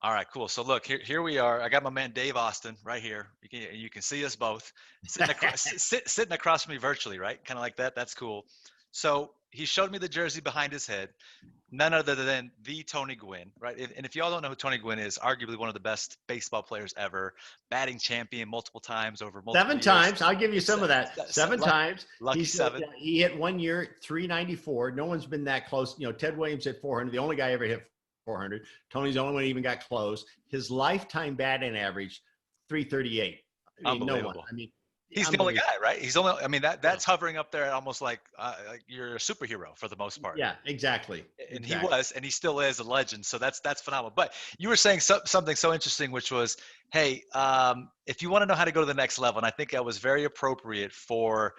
All right, cool. So look, here we are. I got my man Dave Austin right here. You can see us both sitting across from me virtually, right? Kind of like that. That's cool. So he showed me the jersey behind his head. None other than the Tony Gwynn, right? And if y'all don't know who Tony Gwynn is, arguably one of the best baseball players ever, batting champion multiple times over multiple Seven years. times. I'll give you some of that. Seven times. Lucky seven. He hit one year 394. No one's been that close. Ted Williams hit 400. The only guy ever hit 400. Tony's the only one who even got close. His lifetime batting average 338. Unbelievable. No one. He's the only guy, right? He's only. I mean, that's hovering up there, almost like you're a superhero for the most part. Yeah, exactly. And he was, and he still is a legend. So that's phenomenal. But you were saying something so interesting, which was, hey, if you want to know how to go to the next level, and I think that was very appropriate for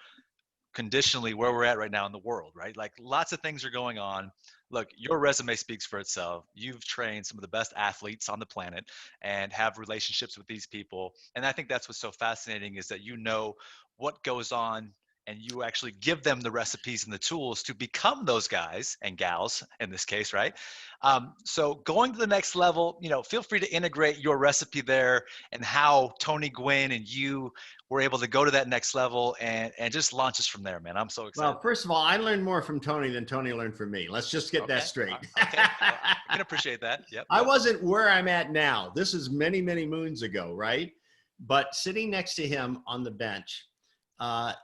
conditionally where we're at right now in the world, right? Like lots of things are going on. Look, your resume speaks for itself. You've trained some of the best athletes on the planet and have relationships with these people. And I think that's what's so fascinating is that you know what goes on and you actually give them the recipes and the tools to become those guys and gals in this case, right? So going to the next level, feel free to integrate your recipe there and how Tony Gwynn and you were able to go to that next level and just launch us from there, man. I'm so excited. Well, first of all, I learned more from Tony than Tony learned from me. Let's just get that straight. Okay, I can appreciate that. Yep. I wasn't where I'm at now. This is many, many moons ago, right? But sitting next to him on the bench, I'm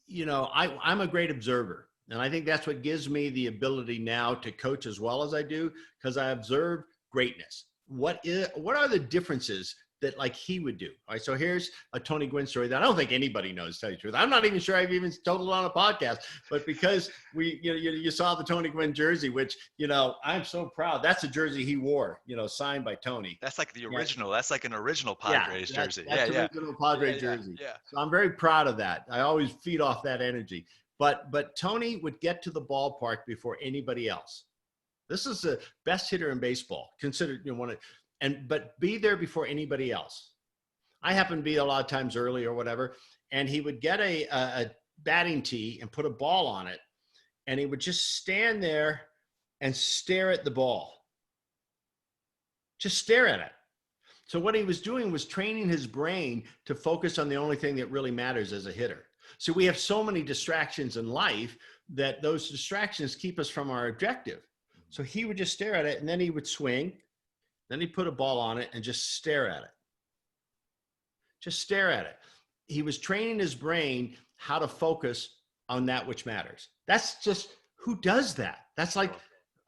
a great observer. And I think that's what gives me the ability now to coach as well as I do, because I observe greatness. What are the differences that like he would do? All right, so here's a Tony Gwynn story that I don't think anybody knows, to tell you the truth. I'm not even sure I've even told it on a podcast, but because you saw the Tony Gwynn jersey, which, I'm so proud. That's a jersey he wore, signed by Tony. That's like the original. Yeah. That's like an original Padres jersey. That's original Padres jersey. Yeah. So I'm very proud of that. I always feed off that energy. But Tony would get to the ballpark before anybody else. This is the best hitter in baseball, considered but be there before anybody else. I happen to be a lot of times early or whatever, and he would get a batting tee and put a ball on it, and he would just stand there and stare at the ball. Just stare at it. So what he was doing was training his brain to focus on the only thing that really matters as a hitter. So we have so many distractions in life that those distractions keep us from our objective. So he would just stare at it, and then he would swing. Then he'd put a ball on it and just stare at it. Just stare at it. He was training his brain how to focus on that which matters. That's just, who does that? That's like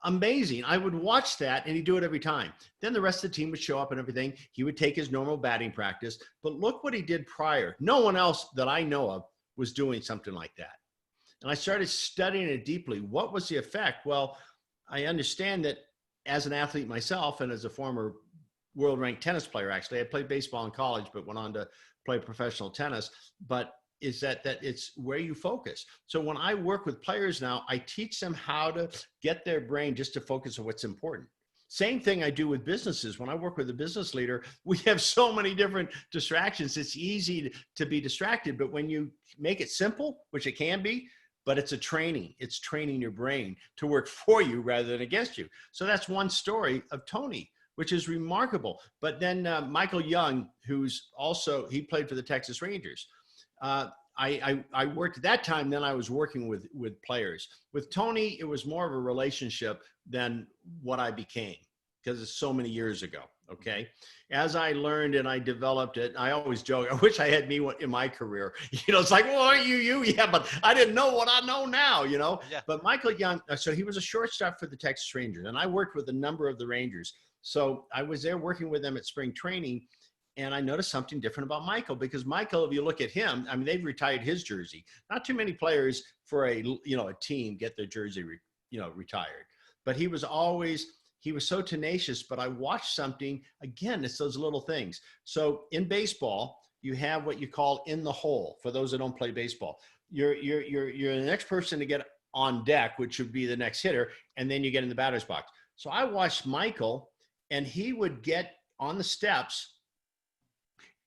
amazing. I would watch that, and he'd do it every time. Then the rest of the team would show up and everything. He would take his normal batting practice. But look what he did prior. No one else that I know of was doing something like that. And I started studying it deeply. What was the effect? Well, I understand that as an athlete myself and as a former world ranked tennis player, actually, I played baseball in college, but went on to play professional tennis. But is that it's where you focus. So when I work with players now, I teach them how to get their brain just to focus on what's important. Same thing I do with businesses. When I work with a business leader, we have so many different distractions. It's easy to be distracted, but when you make it simple, which it can be, but it's it's training your brain to work for you rather than against you. So that's one story of Tony, which is remarkable. But then Michael Young, who's also, he played for the Texas Rangers. I worked at that time, then I was working with players. With Tony, it was more of a relationship than what I became, because it's so many years ago, okay? As I learned and I developed it, I always joke, I wish I had me in my career. It's like, well, aren't you? Yeah, but I didn't know what I know now, Yeah. But Michael Young, so he was a shortstop for the Texas Rangers, and I worked with a number of the Rangers. So I was there working with them at spring training, and I noticed something different about Michael, because Michael, if you look at him, I mean, they've retired his jersey. Not too many players for a team get their jersey, retired. But he was so tenacious. But I watched something, again, it's those little things. So in baseball, you have what you call in the hole, for those that don't play baseball. You're the next person to get on deck, which would be the next hitter, and then you get in the batter's box. So I watched Michael, and he would get on the steps,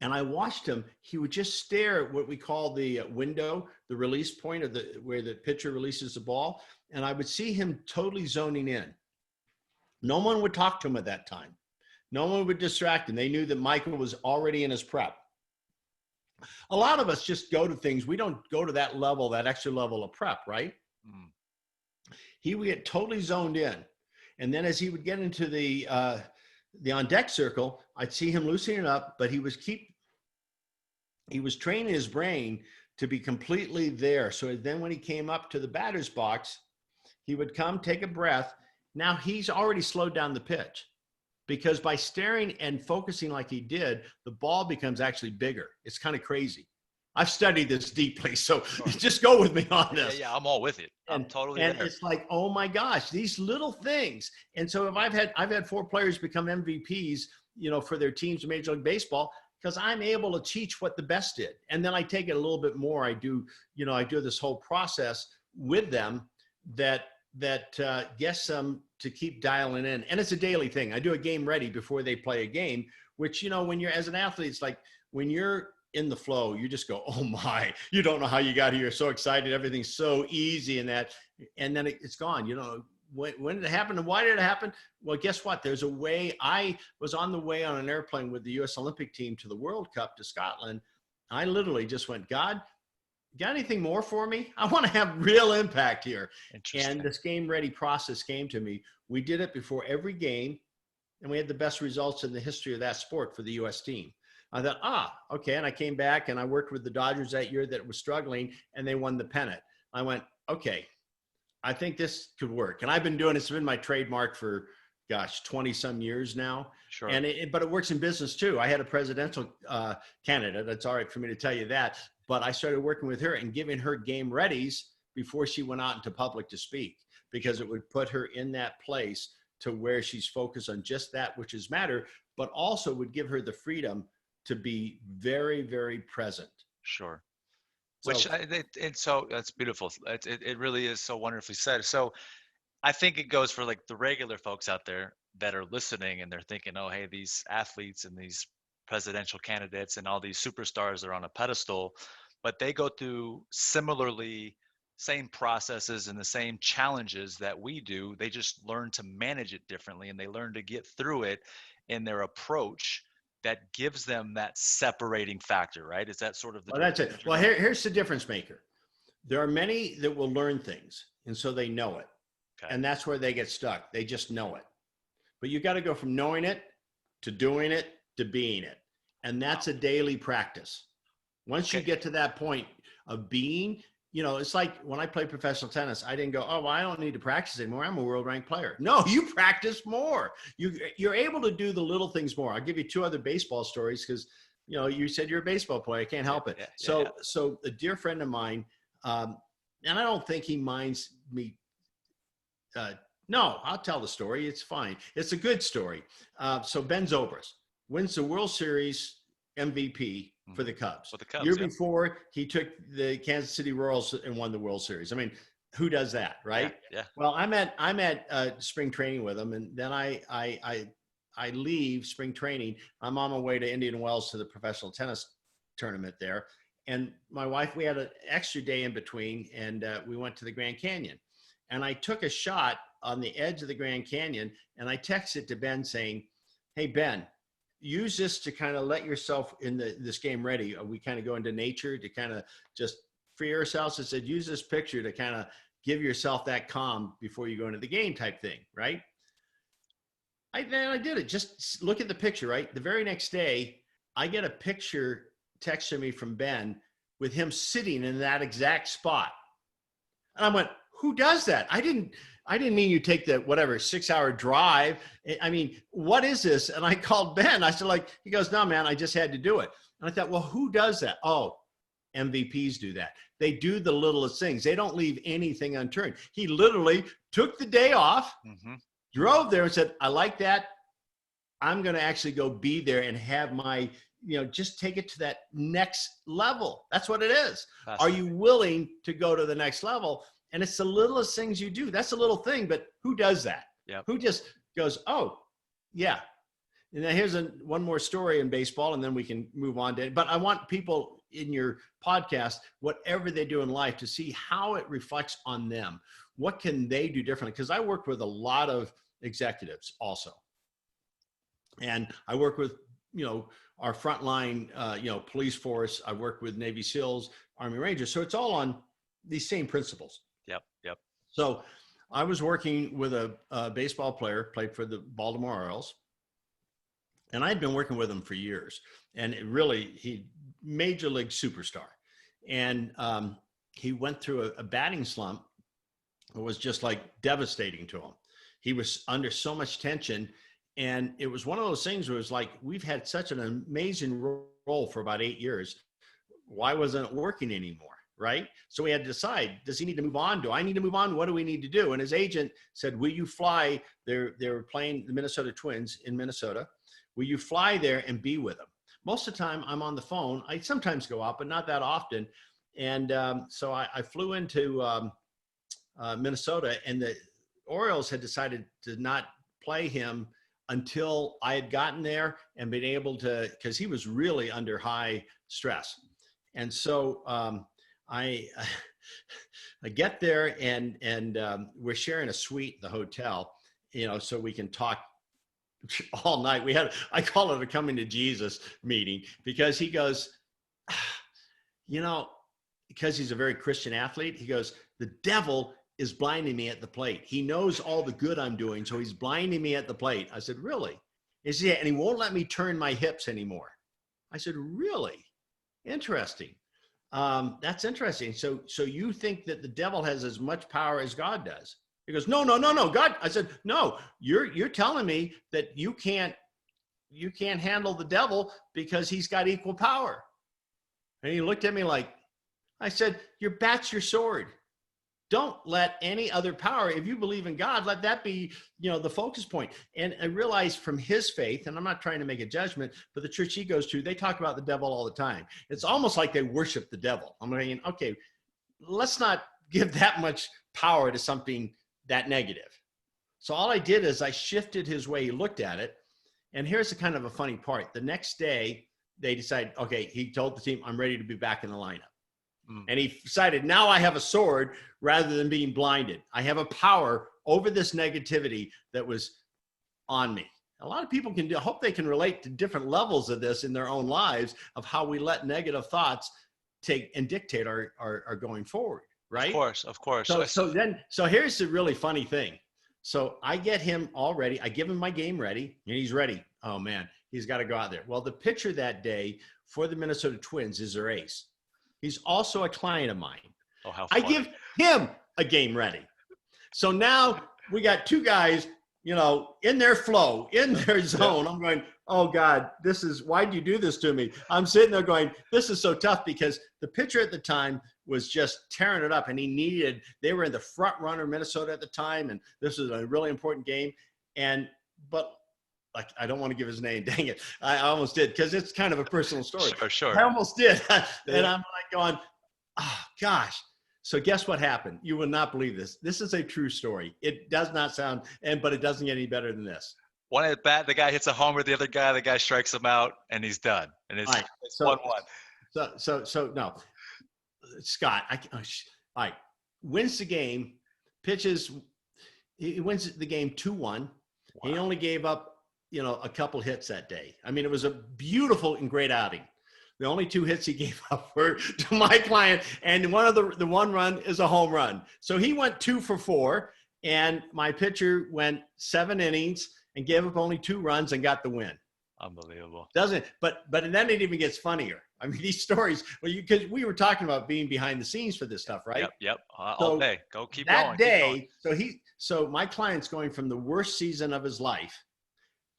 and I watched him. He would just stare at what we call the window, the release point of where the pitcher releases the ball. And I would see him totally zoning in. No one would talk to him at that time. No one would distract him. They knew that Michael was already in his prep. A lot of us just go to things. We don't go to that level, that extra level of prep, right? Mm. He would get totally zoned in. And then as he would get into the on deck circle, I'd see him loosening up, but he was training his brain to be completely there. So then when he came up to the batter's box, he would come, take a breath. Now he's already slowed down the pitch, because by staring and focusing like he did, the ball becomes actually bigger. It's kind of crazy. I've studied this deeply, so just go with me on this. Yeah, I'm all with it. I'm totally there. And it's like, oh my gosh, these little things. And so if I've had 4 players become MVPs, for their teams in Major League Baseball, because I'm able to teach what the best did. And then I take it a little bit more. I do this whole process with them that gets them to keep dialing in. And it's a daily thing. I do a game ready before they play a game, which, when you're as an athlete, it's like when you're in the flow, you just go, oh my, you don't know how you got here. You're so excited. Everything's so easy and then it's gone. When did it happen and why did it happen? Well, guess what? There's a way. I was on the way on an airplane with the U.S. Olympic team to the World Cup to Scotland. I literally just went, God, got anything more for me? I want to have real impact here. And this game ready process came to me. We did it before every game, and we had the best results in the history of that sport for the U.S. team. I thought, okay. And I came back and I worked with the Dodgers that year that was struggling, and they won the pennant. I went, okay, I think this could work. And I've been doing it's been my trademark for 20 some years now. Sure. But it works in business too. I had a presidential candidate. That's all right for me to tell you that. But I started working with her and giving her game readies before she went out into public to speak, because it would put her in that place to where she's focused on just that which is matter, but also would give her the freedom to be very, very present. Sure. So that's beautiful. It really is so wonderfully said. So I think it goes for like the regular folks out there that are listening and they're thinking, oh, hey, these athletes and these presidential candidates and all these superstars are on a pedestal, but they go through similarly same processes and the same challenges that we do. They just learn to manage it differently, and they learn to get through it in their approach that gives them that separating factor, right? Is that sort of the Well, that's it. Well, here's the difference maker. There are many that will learn things, and so they know it. Okay. And that's where they get stuck. They just know it. But you got to go from knowing it to doing it to being it. And that's a daily practice. Once you get to that point of being, it's like when I played professional tennis, I didn't go, oh, well, I don't need to practice anymore. I'm a world ranked player. No, you practice more. You're able to do the little things more. I'll give you 2 other baseball stories because, you said you're a baseball player. I can't help it. So a dear friend of mine, and I don't think he minds me. No, I'll tell the story. It's fine. It's a good story. So Ben Zobrist wins the World Series MVP for the Cubs. Year before, he took the Kansas City Royals and won the World Series. I mean, who does that, right? Yeah. Well, I'm at spring training with him, and then I leave spring training. I'm on my way to Indian Wells to the professional tennis tournament there, and my wife, we had an extra day in between, and we went to the Grand Canyon, and I took a shot on the edge of the Grand Canyon, and I texted to Ben saying, "Hey Ben, use this to kind of let yourself in this game ready." We kind of go into nature to kind of just free ourselves. I said, use this picture to kind of give yourself that calm before you go into the game type thing, right? I did it. Just look at the picture, right? The very next day, I get a picture texted me from Ben with him sitting in that exact spot. And I went, who does that? I didn't mean you take the 6-hour drive. I mean, what is this? And I called Ben. I said, he goes, no, man, I just had to do it. And I thought, well, who does that? Oh, MVPs do that. They do the littlest things. They don't leave anything unturned. He literally took the day off, drove there and said, I like that. I'm going to actually go be there and have my, just take it to that next level. That's what it is. Are you willing to go to the next level? And it's the littlest things you do. That's a little thing, but who does that? Yep. Who just goes, oh, yeah. And then here's one more story in baseball, and then we can move on to it. But I want people in your podcast, whatever they do in life, to see how it reflects on them. What can they do differently? Because I work with a lot of executives also. And I work with, our frontline, police force. I work with Navy SEALs, Army Rangers. So it's all on these same principles. Yep. Yep. So I was working with a baseball player, played for the Baltimore Orioles. And I'd been working with him for years. And he major league superstar. And he went through a batting slump. It was just like devastating to him. He was under so much tension. And it was one of those things where it was like, we've had such an amazing role for about 8 years. Why wasn't it working anymore? Right? So we had to decide, does he need to move on? Do I need to move on? What do we need to do? And his agent said, will you fly? They were playing the Minnesota Twins in Minnesota. Will you fly there and be with them? Most of the time I'm on the phone. I sometimes go out, but not that often. And so I flew into Minnesota, and the Orioles had decided to not play him until I had gotten there and been able to, because he was really under high stress. And so I get there, and we're sharing a suite at the hotel, so we can talk all night. I call it a coming to Jesus meeting, because he goes, because he's a very Christian athlete, he goes, the devil is blinding me at the plate. He knows all the good I'm doing, so he's blinding me at the plate. I said, really? He said, yeah, and he won't let me turn my hips anymore. I said, really? Interesting. That's interesting. So you think that the devil has as much power as God does? He goes, no, God. I said, no, you're telling me that you can't handle the devil because he's got equal power. And he looked at me like, I said, your bat's your sword. Don't let any other power, if you believe in God, let that be, the focus point. And I realized from his faith, and I'm not trying to make a judgment, but the church he goes to, they talk about the devil all the time. It's almost like they worship the devil. I'm thinking, okay, let's not give that much power to something that negative. So all I did is I shifted his way he looked at it. And here's the kind of a funny part. The next day, they decided, okay, he told the team, I'm ready to be back in the lineup. And he decided, now I have a sword rather than being blinded. I have a power over this negativity that was on me. A lot of people I hope they can relate to different levels of this in their own lives, of how we let negative thoughts take and dictate our going forward, right? Of course. So here's the really funny thing. So I get him all ready. I give him my game ready, and he's ready. Oh man, he's got to go out there. Well, the pitcher that day for the Minnesota Twins is their ace. He's also a client of mine. Oh, how funny. I give him a game ready. So now we got two guys, in their flow, in their zone. Yeah. I'm going, oh God, why'd you do this to me? I'm sitting there going, this is so tough, because the pitcher at the time was just tearing it up, and they were in the front runner, Minnesota at the time. And this was a really important game. But I don't want to give his name. Dang it. I almost did, because it's kind of a personal story. Sure. I almost did. And I'm like going, oh, gosh. So guess what happened? You will not believe this. This is a true story. It does not sound, but it doesn't get any better than this. One at bat, the guy hits a homer, the guy strikes him out, and he's done. And it's 1-1. So no. Scott, all right, wins the game, pitches, he wins the game 2-1. Wow. He only gave up a couple hits that day. I mean, it was a beautiful and great outing. The only 2 hits he gave up were to my client, and one of the one run is a home run. So he went 2 for 4, and my pitcher went 7 innings and gave up only 2 runs and got the win. Unbelievable. Doesn't it? But then it even gets funnier. I mean, these stories, because we were talking about being behind the scenes for this stuff, right? Yep. All day. Keep going. That day, so my client's going from the worst season of his life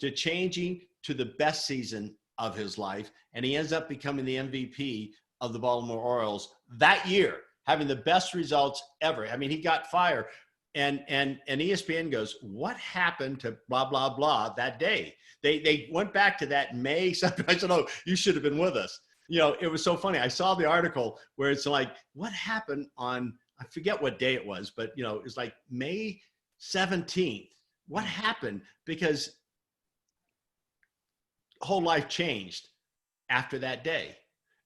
to changing to the best season of his life. And he ends up becoming the MVP of the Baltimore Orioles that year, having the best results ever. I mean, he got fired. And ESPN goes, what happened to blah, blah, blah that day? They went back to that May something. I said, oh, you should have been with us. It was so funny. I saw the article where it's like, what happened on, I forget what day it was, but it's like May 17th. What happened? Because whole life changed after that day.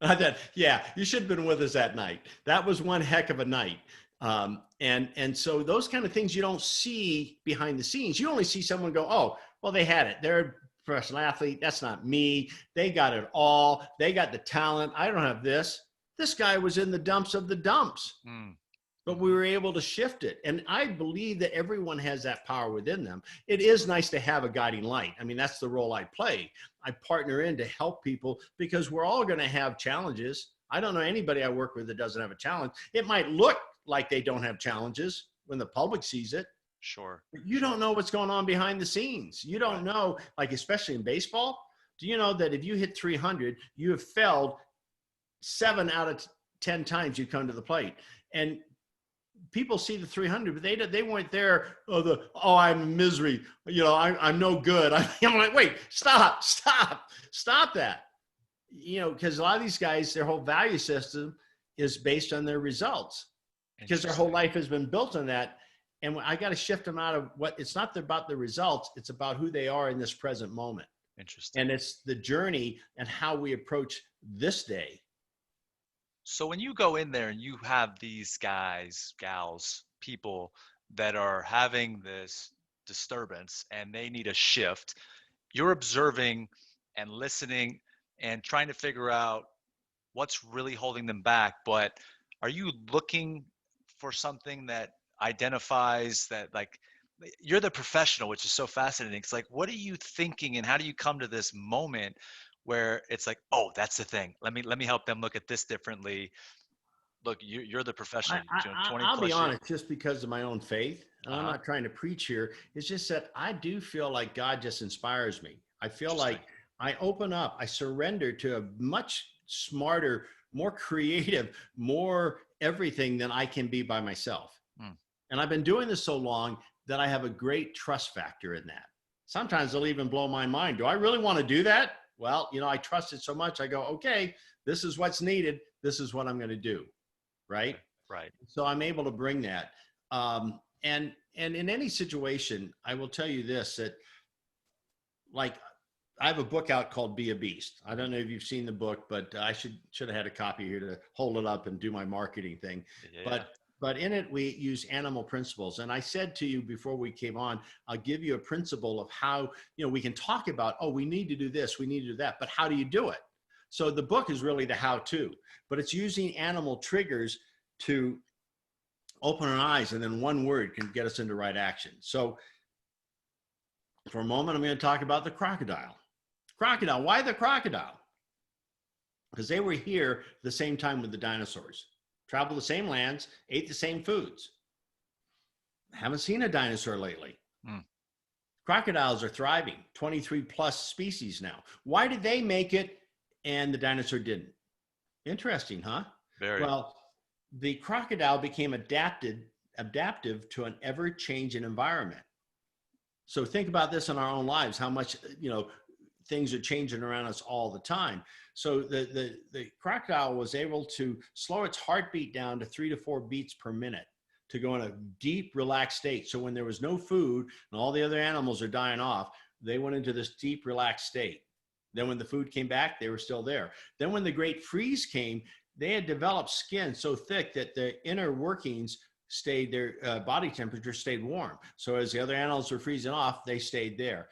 I thought, yeah, you should have been with us that night. That was one heck of a night. And so those kind of things you don't see behind the scenes. You only see someone go, oh, well, they had it. They're professional athlete. That's not me. They got it all. They got the talent. I don't have this. This guy was in the dumps of the dumps. But we were able to shift it. And I believe that everyone has that power within them. It is nice to have a guiding light. I mean, that's the role I play. I partner in to help people because we're all going to have challenges. I don't know anybody I work with that doesn't have a challenge. It might look like they don't have challenges when the public sees it. Sure. But you don't know what's going on behind the scenes. You don't know, like, especially in baseball, do you know that if you hit 300, you have failed 7 out of 10 times you come to the plate? And people see the 300, but they weren't there. I'm in misery. You know, I'm no good. I'm like, wait, stop that. You know, because a lot of these guys, their whole value system is based on their results because their whole life has been built on that. And I got to shift them out of it's not about the results. It's about who they are in this present moment. Interesting. And it's the journey and how we approach this day. So when you go in there and you have these guys, gals, people that are having this disturbance and they need a shift, you're observing and listening and trying to figure out what's really holding them back. But are you looking for something that identifies that, like, you're the professional, which is so fascinating. It's like, what are you thinking and how do you come to this moment where it's like, oh, that's the thing. Let me help them look at this differently. Look, you're the professional. I'll be honest, just because of my own faith, and I'm not trying to preach here. It's just that I do feel like God just inspires me. I feel like I open up, I surrender to a much smarter, more creative, more everything than I can be by myself. And I've been doing this so long that I have a great trust factor in that. Sometimes they'll even blow my mind. Do I really want to do that? Well, you know, I trust it so much. I go, okay, this is what's needed. This is what I'm going to do. Right. So I'm able to bring that. And in any situation, I will tell you this, that, like, I have a book out called Be a Beast. I don't know if you've seen the book, but I should have had a copy here to hold it up and do my marketing thing. Yeah. But in it, we use animal principles. And I said to you before we came on, I'll give you a principle of how, you know, we can talk about, oh, we need to do this, we need to do that, but how do you do it? So the book is really the how-to, but it's using animal triggers to open our eyes, and then one word can get us into right action. So for a moment, I'm going to talk about the crocodile. Crocodile, why the crocodile? Because they were here at the same time with the dinosaurs. Traveled the same lands, ate the same foods. Haven't seen a dinosaur lately. Crocodiles are thriving, 23 plus species now. Why did they make it and the dinosaur didn't? Interesting, huh? Very. Well, the crocodile became adaptive to an ever-changing environment. So think about this in our own lives, how much, you know, things are changing around us all the time. So the crocodile was able to slow its heartbeat down to 3 to 4 beats per minute to go in a deep, relaxed state. So when there was no food and all the other animals are dying off, they went into this deep, relaxed state. Then when the food came back, they were still there. Then when the great freeze came, they had developed skin so thick that the inner workings stayed, their body temperature stayed warm. So as the other animals were freezing off, they stayed there.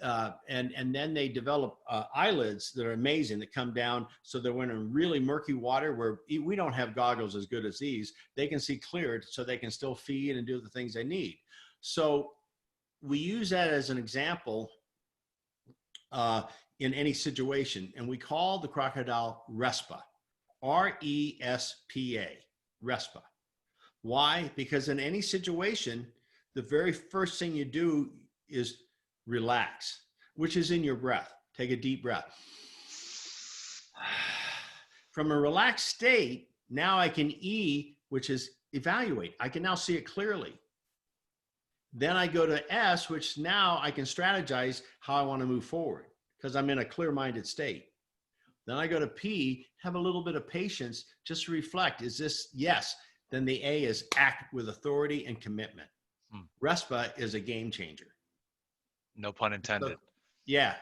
And then they develop eyelids that are amazing that come down so that when in really murky water where we don't have goggles as good as these, they can see clear so they can still feed and do the things they need. So we use that as an example in any situation, and we call the crocodile RESPA, RESPA, RESPA. Why? Because in any situation, the very first thing you do is relax, which is in your breath. Take a deep breath. From a relaxed state, now I can E, which is evaluate. I can now see it clearly. Then I go to S, which now I can strategize how I want to move forward because I'm in a clear-minded state. Then I go to P, have a little bit of patience, just reflect. Is this yes? Then the A is act with authority and commitment. RESPA is a game changer. No pun intended. So, yeah.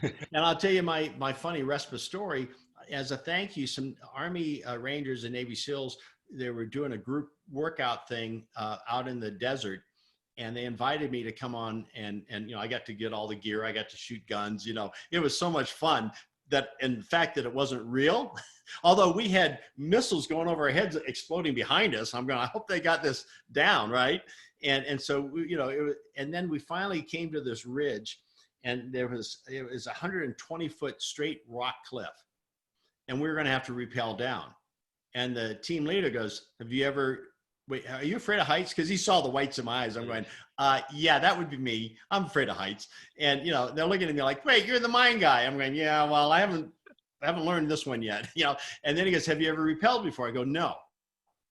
And I'll tell you my funny RESPA story. As a thank you, some Army Rangers and Navy SEALs, they were doing a group workout thing out in the desert. and they invited me to come on, and I got to get all the gear. I got to shoot guns. It was so much fun that, and the fact that it wasn't real, although we had missiles going over our heads exploding behind us. I'm going, I hope they got this down, right? And so and then we finally came to this ridge, and it was a 120-foot straight rock cliff, and we were going to have to rappel down. And the team leader goes, wait, are you afraid of heights? Because he saw the whites in my eyes. I'm going, yeah, that would be me. I'm afraid of heights. And they're looking at me like, wait, you're the mine guy. I'm going, yeah, well, I haven't learned this one yet. And then he goes, have you ever rappelled before? I go, no.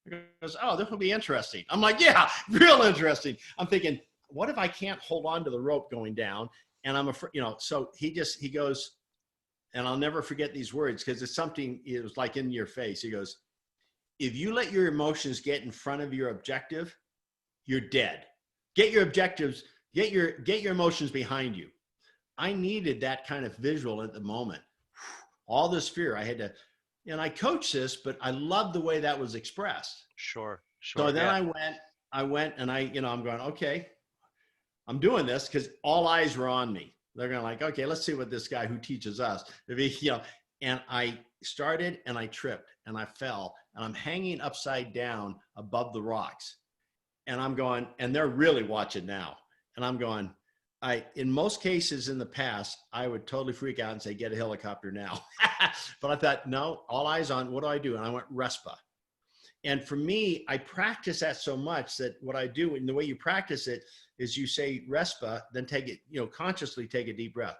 He goes, oh, this will be interesting. I'm like, yeah, real interesting. I'm thinking, what if I can't hold on to the rope going down? And I'm afraid, so he goes, and I'll never forget these words, because it was like in your face. He goes, if you let your emotions get in front of your objective, you're dead. Get your objectives, get your emotions behind you. I needed that kind of visual at the moment. All this fear, I had to, and I coached this, but I loved the way that was expressed. Sure. So then I went and I'm going, okay, I'm doing this because all eyes were on me. They're going like, okay, let's see what this guy who teaches us, and I started and I tripped and I fell and I'm hanging upside down above the rocks. And I'm going, and they're really watching now. And I'm going, in most cases in the past, I would totally freak out and say, get a helicopter now. But I thought, no, all eyes on, what do I do? And I went RESPA. And for me, I practice that so much that what I do, and the way you practice it is you say RESPA, then take it, consciously take a deep breath.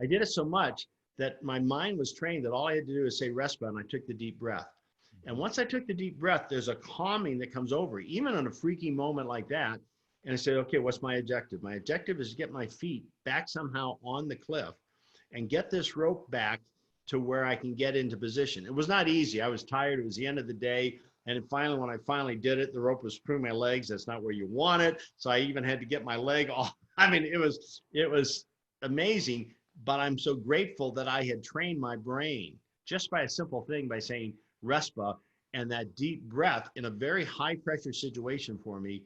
I did it so much that my mind was trained that all I had to do is say RESPA, and I took the deep breath. And once I took the deep breath, there's a calming that comes over, even in a freaky moment like that. And I said, okay, what's my objective? My objective is to get my feet back somehow on the cliff and get this rope back to where I can get into position. It was not easy. I was tired. It was the end of the day. And finally, when I finally did it, the rope was screwing my legs. That's not where you want it. So I even had to get my leg off. I mean, it was amazing, but I'm so grateful that I had trained my brain just by a simple thing, by saying RESPA, and that deep breath in a very high pressure situation for me,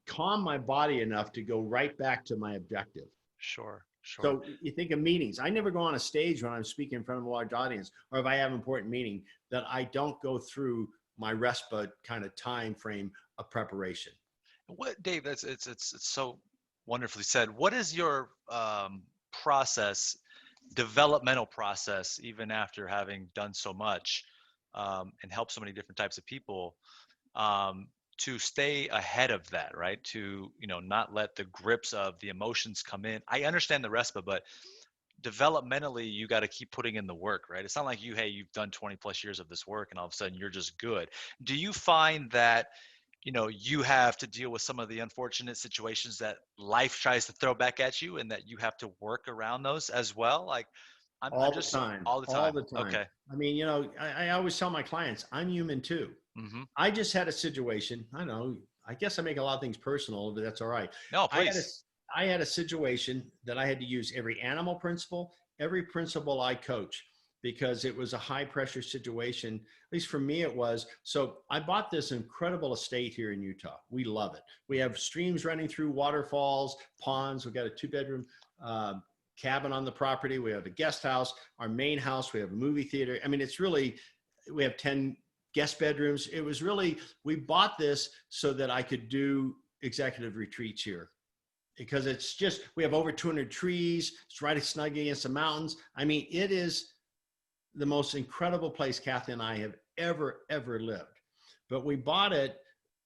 calm my body enough to go right back to my objective. Sure. So you think of meetings. I never go on a stage when I'm speaking in front of a large audience, or if I have an important meeting, that I don't go through my RESPA kind of time frame of preparation. What, Dave? It's so wonderfully said. What is your process, developmental process, even after having done so much and helped so many different types of people? To stay ahead of that, right? To, not let the grips of the emotions come in. I understand the RESPA, but developmentally, you got to keep putting in the work, right? It's not like you've done 20 plus years of this work and all of a sudden you're just good. Do you find that, you have to deal with some of the unfortunate situations that life tries to throw back at you and that you have to work around those as well? Like, All the time. Okay. I mean, I always tell my clients, I'm human too. Mm-hmm. I just had a situation. I know, I guess I make a lot of things personal, but that's all right. No, please. I had a situation that I had to use every animal principle, every principle I coach, because it was a high pressure situation. At least for me, it was. So I bought this incredible estate here in Utah. We love it. We have streams running through, waterfalls, ponds. We've got a 2-bedroom cabin on the property. We have a guest house, our main house. We have a movie theater. I mean, we have 10 guest bedrooms. It was really, we bought this so that I could do executive retreats here, because it's just, we have over 200 trees. It's right snug against the mountains. I mean, it is the most incredible place Kathy and I have ever lived. But we bought it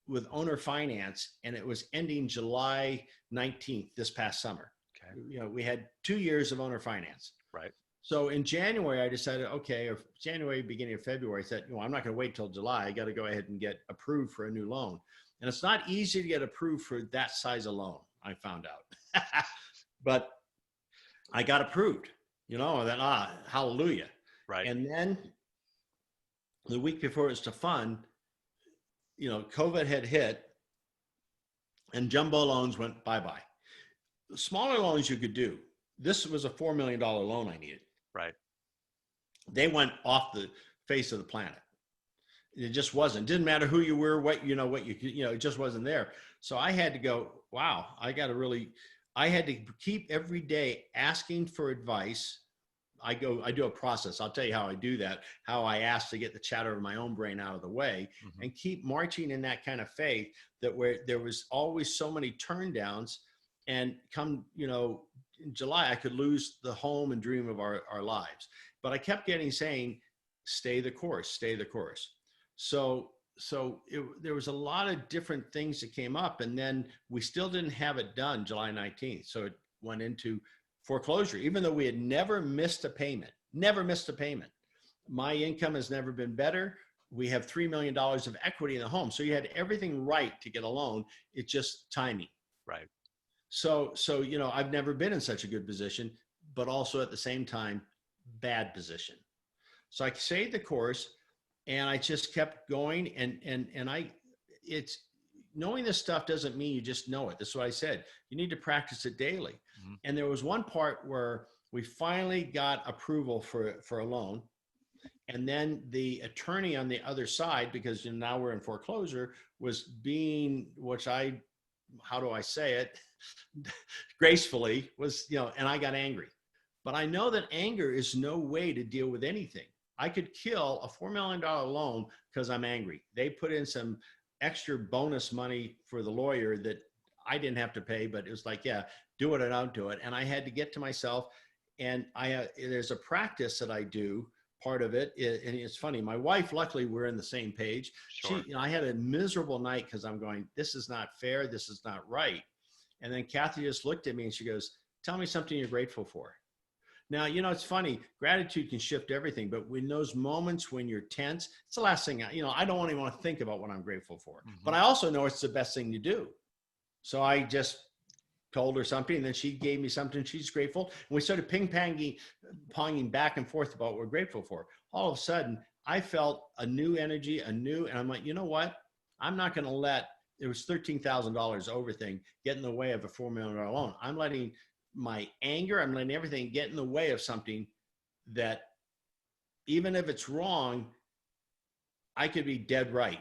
with owner finance, and it was ending July 19th this past summer. Okay. We had 2 years of owner finance. Right. So in January, I decided, okay, or January, beginning of February, I said, I'm not going to wait till July. I got to go ahead and get approved for a new loan. And it's not easy to get approved for that size of loan, I found out. But I got approved, and then, hallelujah. Right. And then the week before it was to fund, COVID had hit and jumbo loans went bye-bye. Smaller loans you could do. This was a $4 million loan I needed. Right. They went off the face of the planet. It just wasn't. Didn't matter who you were, what it just wasn't there. So I had to go, wow, I had to keep every day asking for advice. I do a process. I'll tell you how I do that, how I ask to get the chatter of my own brain out of the way, and keep marching in that kind of faith that where there was always so many turn downs, and come, in July, I could lose the home and dream of our lives. But I kept saying, stay the course, stay the course. So there was a lot of different things that came up, and then we still didn't have it done July 19th. So it went into foreclosure, even though we had never missed a payment. My income has never been better. We have $3 million of equity in the home. So you had everything right to get a loan. It's just timing. Right. So, I've never been in such a good position, but also at the same time, bad position. So I stayed the course, and I just kept going. It's knowing this stuff doesn't mean you just know it. That's what I said. You need to practice it daily. And there was one part where we finally got approval for a loan. And then the attorney on the other side, because now we're in foreclosure, was being, how do I say it? Gracefully, and I got angry. But I know that anger is no way to deal with anything. I could kill a $4 million loan because I'm angry. They put in some extra bonus money for the lawyer that I didn't have to pay, but it was like, yeah, do it or don't do it. And I had to get to myself. And there's a practice that I do. Part of it, and it's funny, my wife, luckily we're in the same page. Sure. I had a miserable night because I'm going, this is not fair. This is not right. And then Kathy just looked at me and she goes, tell me something you're grateful for. Now, it's funny, gratitude can shift everything, but in those moments when you're tense, it's the last thing, I don't even want to think about what I'm grateful for, but I also know it's the best thing to do. So I just told her something, and then she gave me something she's grateful. And we started ponging back and forth about what we're grateful for. All of a sudden, I felt a new energy, and I'm like, you know what? I'm not going to let, it was $13,000 over thing, get in the way of a $4 million loan. I'm letting my anger, I'm letting everything get in the way of something that, even if it's wrong, I could be dead right.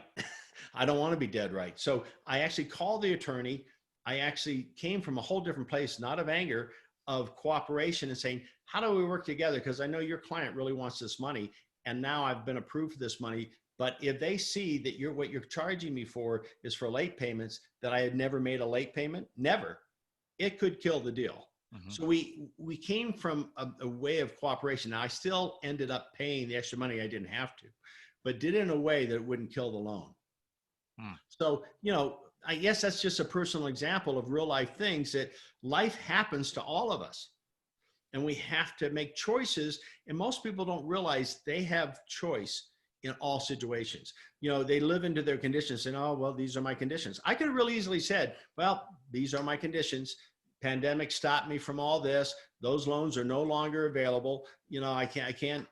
I don't want to be dead right. So I actually called the attorney. I actually came from a whole different place, not of anger, of cooperation, and saying, how do we work together? Because I know your client really wants this money, and now I've been approved for this money. But if they see that what you're charging me for is for late payments, that I had never made a late payment, never, it could kill the deal. So we came from a way of cooperation. Now, I still ended up paying the extra money I didn't have to, but did it in a way that wouldn't kill the loan. So, I guess that's just a personal example of real life things, that life happens to all of us, and we have to make choices. And most people don't realize they have choice in all situations. They live into their conditions and, oh, well, these are my conditions. I could have really easily said, well, these are my conditions. Pandemic stopped me from all this. Those loans are no longer available. I can't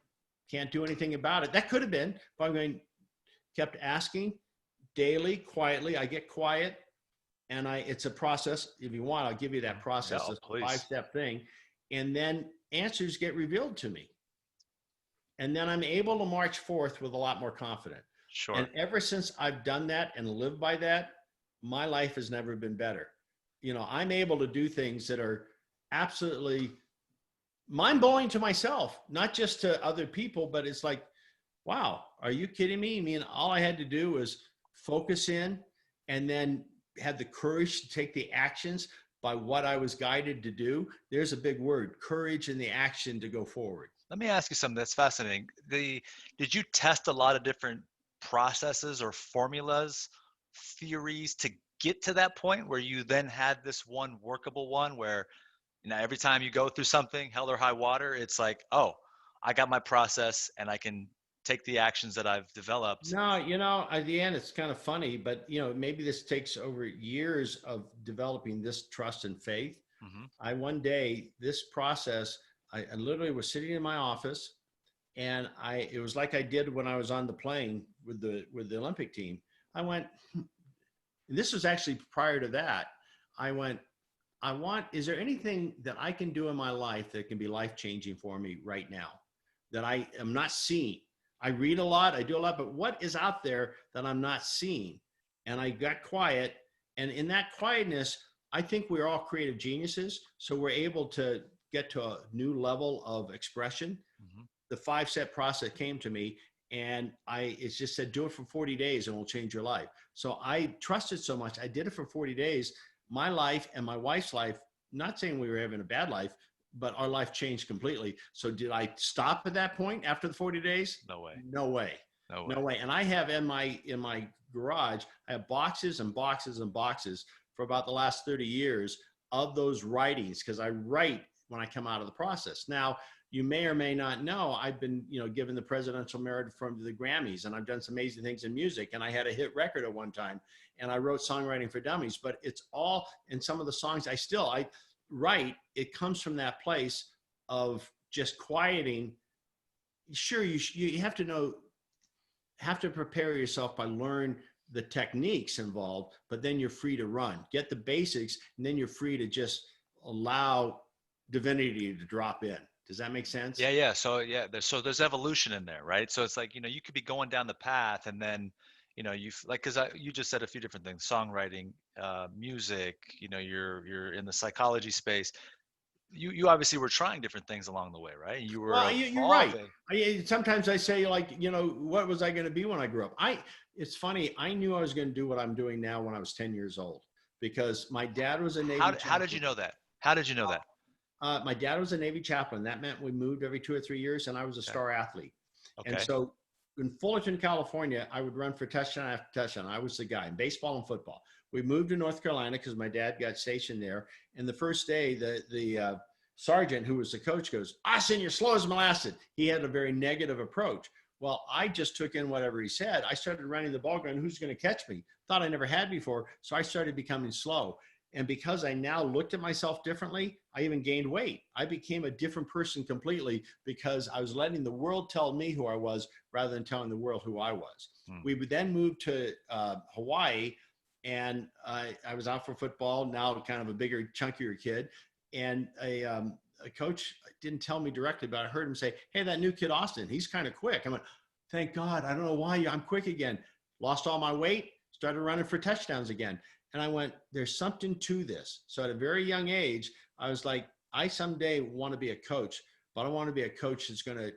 do anything about it. That could have been, but kept asking daily, quietly. I get quiet, and it's a process. If you want, I'll give you that process. Yeah, it's a 5-step thing. And then answers get revealed to me. And then I'm able to march forth with a lot more confidence. Sure. And ever since I've done that and lived by that, my life has never been better. I'm able to do things that are absolutely mind-blowing to myself, not just to other people, but it's like, wow, are you kidding me? I mean, all I had to do was focus in, and then had the courage to take the actions by what I was guided to do. There's a big word, courage, and the action to go forward. Let me ask you something that's fascinating. Did you test a lot of different processes or formulas, theories to get to that point where you then had this one workable one where, every time you go through something, hell or high water, it's like, oh, I got my process and I can take the actions that I've developed? No, at the end, it's kind of funny, but maybe this takes over years of developing this trust and faith. One day, this process, I literally was sitting in my office, and it was like I did when I was on the plane with the Olympic team. I went, and this was actually prior to that. I went, is there anything that I can do in my life that can be life-changing for me right now that I am not seeing? I read a lot, I do a lot, but what is out there that I'm not seeing? And I got quiet. And in that quietness, I think we're all creative geniuses. So we're able to get to a new level of expression. Mm-hmm. The 5-step process came to me, and it just said, do it for 40 days and it'll change your life. So I trusted so much. I did it for 40 days. My life and my wife's life, not saying we were having a bad life, but our life changed completely. So did I stop at that point after the 40 days? No way. No way. No way. No way. And I have in my garage, I have boxes and boxes and boxes for about the last 30 years of those writings, because I write when I come out of the process. Now, you may or may not know, I've been, given the Presidential Merit from the Grammys, and I've done some amazing things in music, and I had a hit record at one time, and I wrote Songwriting for Dummies, but it's all in some of the songs I write. It comes from that place of just quieting. Sure, you have to prepare yourself by learn the techniques involved, but then you're free to run, get the basics, and then you're free to just allow divinity to drop in. Does that make sense? Yeah. So there's evolution in there, right? So it's like, you could be going down the path, and then, because you just said a few different things: songwriting, music. You're in the psychology space. You obviously were trying different things along the way, right? You were you're right. Sometimes I say, like, what was I going to be when I grew up? It's funny. I knew I was going to do what I'm doing now when I was 10 years old, because my dad was a Navy chaplain. How did you know that? How did you know that? My dad was a Navy chaplain. That meant we moved every 2 or 3 years, and I was a star athlete. Okay. And so in Fullerton, California, I would run for touchdown after touchdown. I was the guy in baseball and football. We moved to North Carolina because my dad got stationed there. And the first day, the sergeant, who was the coach, goes, "Austin, you're slow as molasses." He had a very negative approach. Well, I just took in whatever he said. I started running the ball going, who's going to catch me? Thought I never had before. So I started becoming slow. And because I now looked at myself differently, I even gained weight. I became a different person completely, because I was letting the world tell me who I was rather than telling the world who I was. We would then move to Hawaii, and I was out for football, now kind of a bigger, chunkier kid. And a coach didn't tell me directly, but I heard him say, "Hey, that new kid, Austin, he's kind of quick." I went, "Thank God. I don't know why I'm quick again." Lost all my weight, started running for touchdowns again. And I went, there's something to this. So at a very young age, I was like, I someday want to be a coach, but I want to be a coach that's going to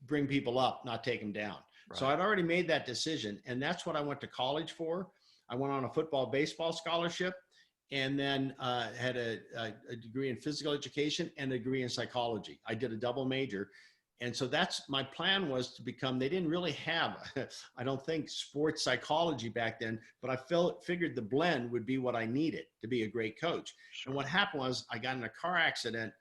bring people up, not take them down. Right. So I'd already made that decision. And that's what I went to college for. I went on a football, baseball scholarship, and then had a degree in physical education and a degree in psychology. I did a double major. And so that's my plan, was to become, they didn't really have, I don't think, sports psychology back then, but I figured the blend would be what I needed to be a great coach. Sure. And what happened was I got in a car accident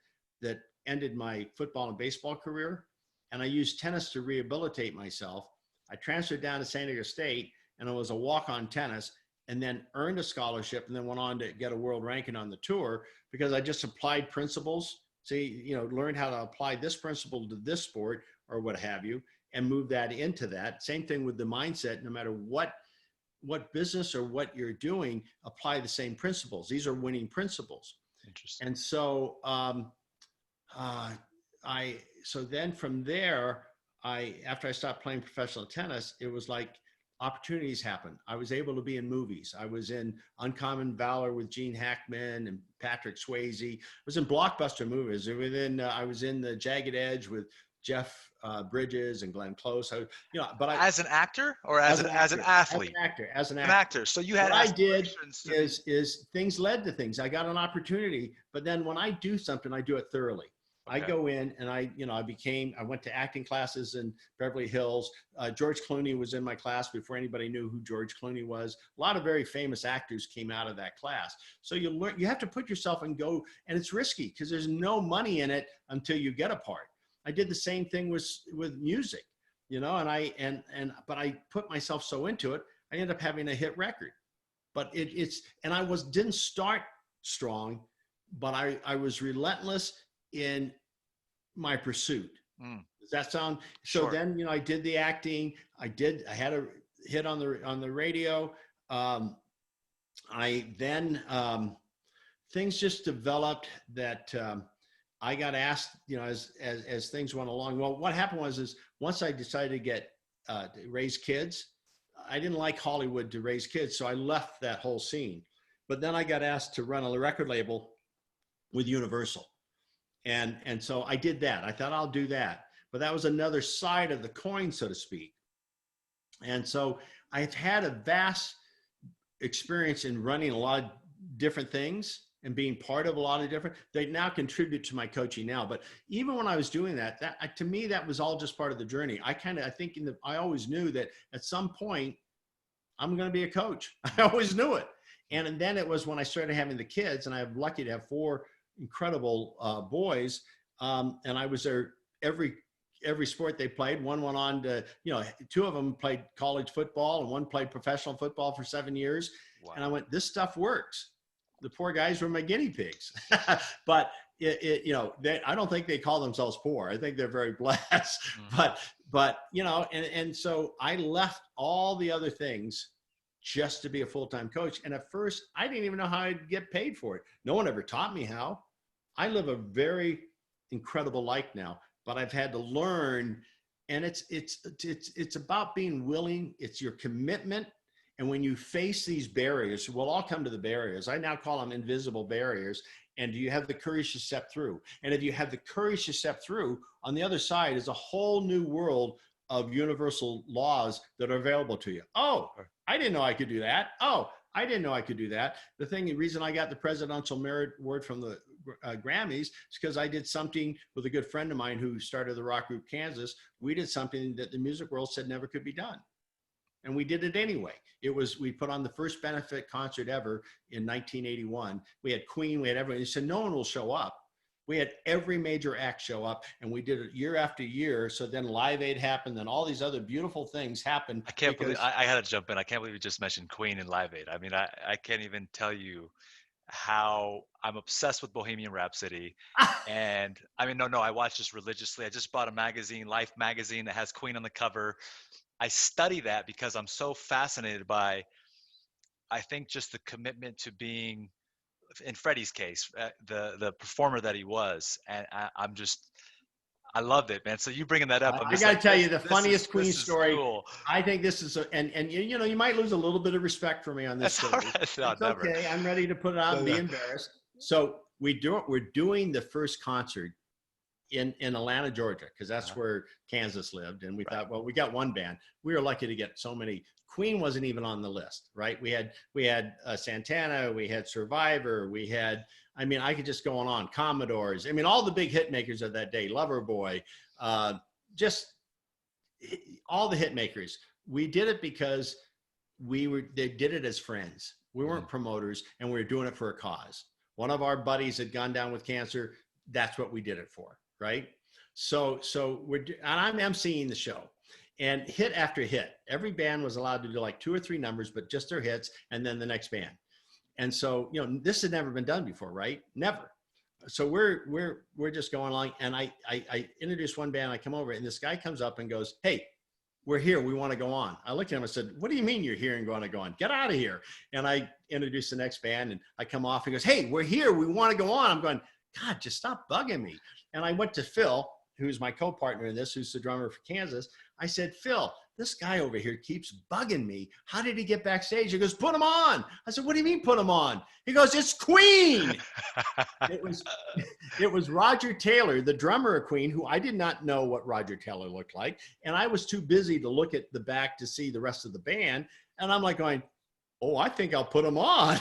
that ended my football and baseball career. And I used tennis to rehabilitate myself. I transferred down to San Diego State, and I was a walk-on tennis, and then earned a scholarship, and then went on to get a world ranking on the tour, because I just applied principles. See, learn how to apply this principle to this sport or what have you, and move that into that. Same thing with the mindset. No matter what business or what you're doing, apply the same principles. These are winning principles. Interesting. And so, so then from there, after I stopped playing professional tennis, it was like opportunities happened. I was able to be in movies. I was in Uncommon Valor with Gene Hackman and Patrick Swayze. I was in blockbuster movies. I was in The Jagged Edge with Jeff Bridges and Glenn Close. But as an actor or as an athlete? As an actor. So you had. What I did is things led to things. I got an opportunity, but then when I do something, I do it thoroughly. Okay. I go in and I went to acting classes in Beverly Hills. George Clooney was in my class before anybody knew who George Clooney was. A lot of very famous actors came out of that class. So you have to put yourself and go, and it's risky because there's no money in it until you get a part. I did the same thing with music, but I put myself so into it, I ended up having a hit record. But I didn't start strong, but I was relentless in my pursuit. Does that sound? So sure. Then, I did the acting. I had a hit on the radio. Things just developed that I got asked, as things went along. Well, what happened was once I decided to get to raise kids. I didn't like Hollywood to raise kids, so I left that whole scene. But then I got asked to run a record label with Universal. And so I did that. I thought I'll do that. But that was another side of the coin, so to speak. And so I've had a vast experience in running a lot of different things and being part of a lot of different, they now contribute to my coaching now. But even when I was doing that, to me, that was all just part of the journey. I think I always knew that at some point I'm going to be a coach. I always knew it. And then it was when I started having the kids, and I'm lucky to have 4 incredible boys. And I was there every sport they played. One went on to, 2 of them played college football and one played professional football for 7 years. Wow. And I went, this stuff works. The poor guys were my guinea pigs. But I don't think they call themselves poor. I think they're very blessed. Mm-hmm. But and so I left all the other things just to be a full-time coach. And at first I didn't even know how I'd get paid for it. No one ever taught me how. I live a very incredible life now, but I've had to learn, and it's about being willing. It's your commitment. And when you face these barriers, we'll all come to the barriers. I now call them invisible barriers. And do you have the courage to step through? And if you have the courage to step through, on the other side is a whole new world of universal laws that are available to you. Oh, I didn't know I could do that. Oh, I didn't know I could do that. The reason I got the Presidential Merit Award from the Grammys is because I did something with a good friend of mine who started the rock group Kansas. We did something that the music world said never could be done. And we did it anyway. We put on the first benefit concert ever in 1981. We had Queen, we had everyone. He said, no one will show up. We had every major act show up, and we did it year after year. So then Live Aid happened, and all these other beautiful things happened. I can't believe, I had to jump in. I can't believe you just mentioned Queen and Live Aid. I mean, I can't even tell you how I'm obsessed with Bohemian Rhapsody. And I mean, no, I watch this religiously. I just bought a magazine, Life magazine, that has Queen on the cover. I study that because I'm so fascinated by, I think, just the commitment to being, in Freddie's case, the performer that he was. And I loved it, man. So you bringing that up, I got to tell you the funniest Queen story. Cool. I think this is, and you might lose a little bit of respect for me on this. That's all right. No, it's okay. I'm ready to put it out and be embarrassed. So we're doing the first concert in Atlanta, Georgia, because that's where Kansas lived. And we thought, well, we got one band. We were lucky to get so many. Queen wasn't even on the list, right? We had Santana, we had Survivor, we had, I mean, I could just go on, Commodores. I mean, all the big hit makers of that day, Loverboy, just all the hit makers. We did it because they did it as friends. We weren't promoters, and we were doing it for a cause. One of our buddies had gone down with cancer. That's what we did it for. Right. So and I'm emceeing the show, and hit after hit, every band was allowed to do like 2 or 3 numbers, but just their hits, and then the next band. And so, this had never been done before, right? Never. So we're just going along, and I introduced one band. I come over, and this guy comes up and goes, "Hey, we're here. We want to go on." I looked at him and said, "What do you mean you're here and going to go on? Get out of here." And I introduced the next band, and I come off. He goes, "Hey, we're here. We want to go on." I'm going, God, just stop bugging me. And I went to Phil, who's my co-partner in this, who's the drummer for Kansas. I said, Phil, this guy over here keeps bugging me. How did he get backstage? He goes, put him on. I said, what do you mean put him on? He goes, it's Queen. It was Roger Taylor, the drummer of Queen, who I did not know what Roger Taylor looked like. And I was too busy to look at the back to see the rest of the band. And I'm like going, oh, I think I'll put him on.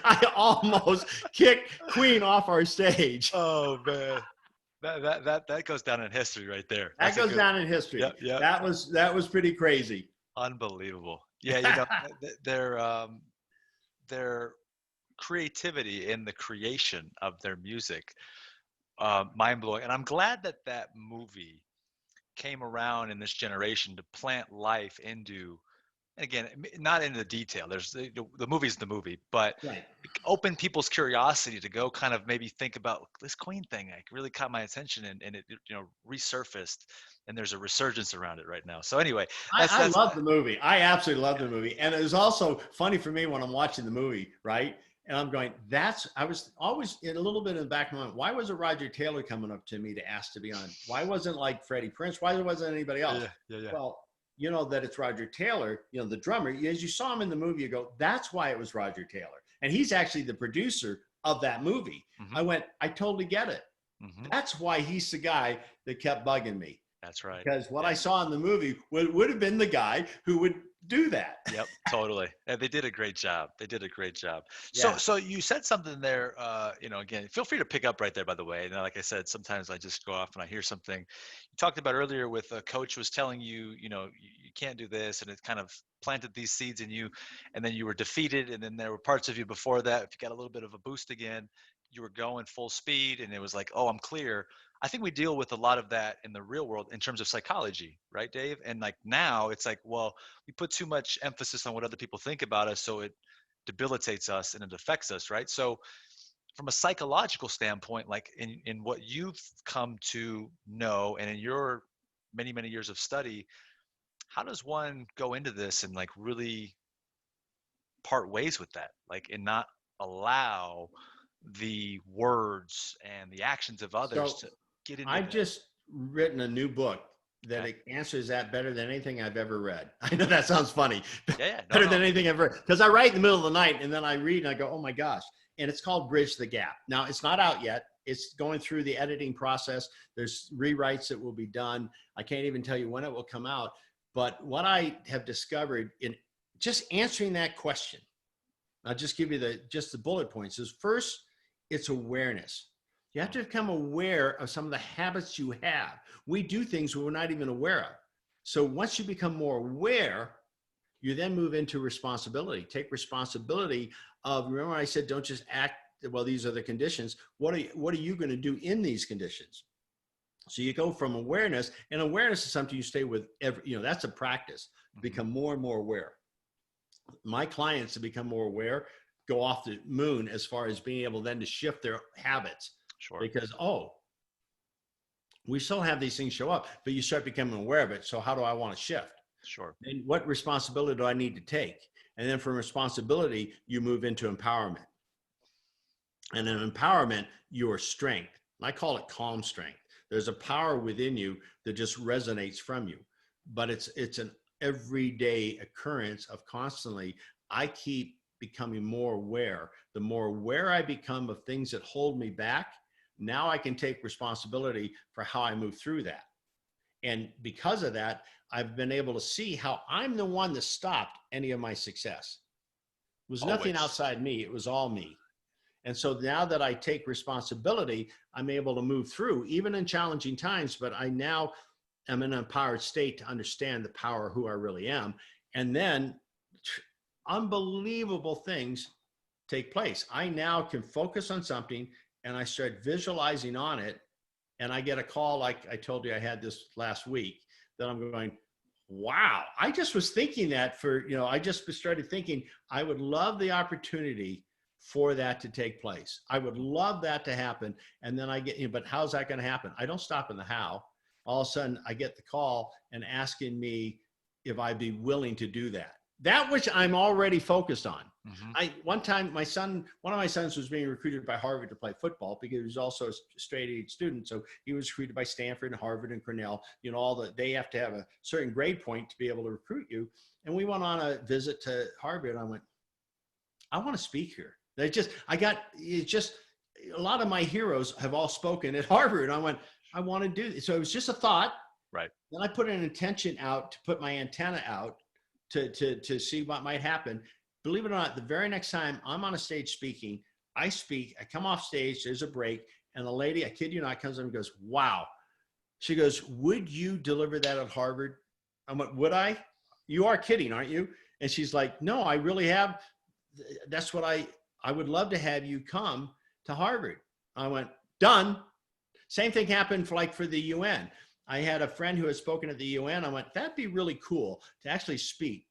I almost kicked Queen off our stage. Oh man, that goes down in history right there. That goes down in history. Yep. That was pretty crazy. Unbelievable. Yeah, their creativity in the creation of their music, mind blowing. And I'm glad that movie came around in this generation to plant life into. Again, not into the detail. There's the movie's the movie, but open people's curiosity to go kind of maybe think about this Queen thing. Like really caught my attention, and it resurfaced, and there's a resurgence around it right now. So anyway, I love the movie. I absolutely love the movie, and it was also funny for me when I'm watching the movie. Right, And I'm going, I was always in a little bit in the back of my mind, why wasn't Roger Taylor coming up to me to ask to be on? Why wasn't like Freddie Prinze? Why wasn't anybody else? Yeah. Well, you know that it's Roger Taylor, you know, the drummer. As you saw him in the movie, you go, that's why it was Roger Taylor. And he's actually the producer of that movie. Mm-hmm. I went, I totally get it. Mm-hmm. That's why he's the guy that kept bugging me. That's right. Because what I saw in the movie would have been the guy who would do that. Yep, totally. And they did a great job. Yeah. So you said something there, you know, again, feel free to pick up right there, by the way. And like I said, sometimes I just go off and I hear something you talked about earlier with a coach was telling you, you know, you can't do this. And it kind of planted these seeds in you, and then you were defeated. And then there were parts of you before that, if you got a little bit of a boost again, you were going full speed and it was like, oh, I'm clear. I think we deal with a lot of that in the real world in terms of psychology, right, Dave? And like now it's like, well, we put too much emphasis on what other people think about us, so it debilitates us and it affects us, right? So from a psychological standpoint, like in what you've come to know and in your many, many years of study, how does one go into this and like really part ways with that, like, and not allow the words and the actions of others to get into I've just written a new book that it answers that better than anything I've ever read. I know that sounds funny. Better than anything I've ever, because I write in the middle of the night and then I read and I go, oh my gosh. And it's called Bridge the Gap. Now it's not out yet. It's going through the editing process. There's rewrites that will be done. I can't even tell you when it will come out. But what I have discovered in just answering that question, I'll just give you the bullet points, is first, it's awareness. You have to become aware of some of the habits you have. We do things we're not even aware of. So once you become more aware, you then move into responsibility. Take responsibility of, remember I said, don't just act, well, these are the conditions. What are you going to do in these conditions? So you go from awareness, and awareness is something you stay with every, you know, that's a practice. Become more and more aware. My clients to become more aware go off the moon as far as being able then to shift their habits. Sure. Because, we still have these things show up, but you start becoming aware of it. So how do I want to shift? Sure. And what responsibility do I need to take? And then from responsibility, you move into empowerment. And in empowerment, your strength. I call it calm strength. There's a power within you that just resonates from you. But it's an everyday occurrence of constantly, I keep becoming more aware. The more aware I become of things that hold me back, now I can take responsibility for how I move through that. And because of that, I've been able to see how I'm the one that stopped any of my success. It was nothing outside me. It was all me. And so now that I take responsibility, I'm able to move through, even in challenging times, but I now am in an empowered state to understand the power of who I really am. And then unbelievable things take place. I now can focus on something and I start visualizing on it. And I get a call, like I told you I had this last week, that I'm going, wow, I just was thinking that I just started thinking I would love the opportunity for that to take place. I would love that to happen. And then I get, but how's that going to happen? I don't stop in the how. All of a sudden I get the call and asking me if I'd be willing to do that. That which I'm already focused on. One time one of my sons was being recruited by Harvard to play football because he was also a straight A student. So he was recruited by Stanford and Harvard and Cornell, they have to have a certain grade point to be able to recruit you. And we went on a visit to Harvard and I went, I want to speak here. A lot of my heroes have all spoken at Harvard. I went, I want to do this. So it was just a thought. Right. Then I put an intention out to put my antenna out to see what might happen. Believe it or not, the very next time I'm on a stage speaking, I come off stage, there's a break, and the lady, I kid you not, comes up and goes, wow. She goes, would you deliver that at Harvard? I went, would I? You are kidding, aren't you? And she's like, no, I really have. That's what I would love to have you come to Harvard. I went, done. Same thing happened for the UN. I had a friend who had spoken at the UN. I went, that'd be really cool to actually speak.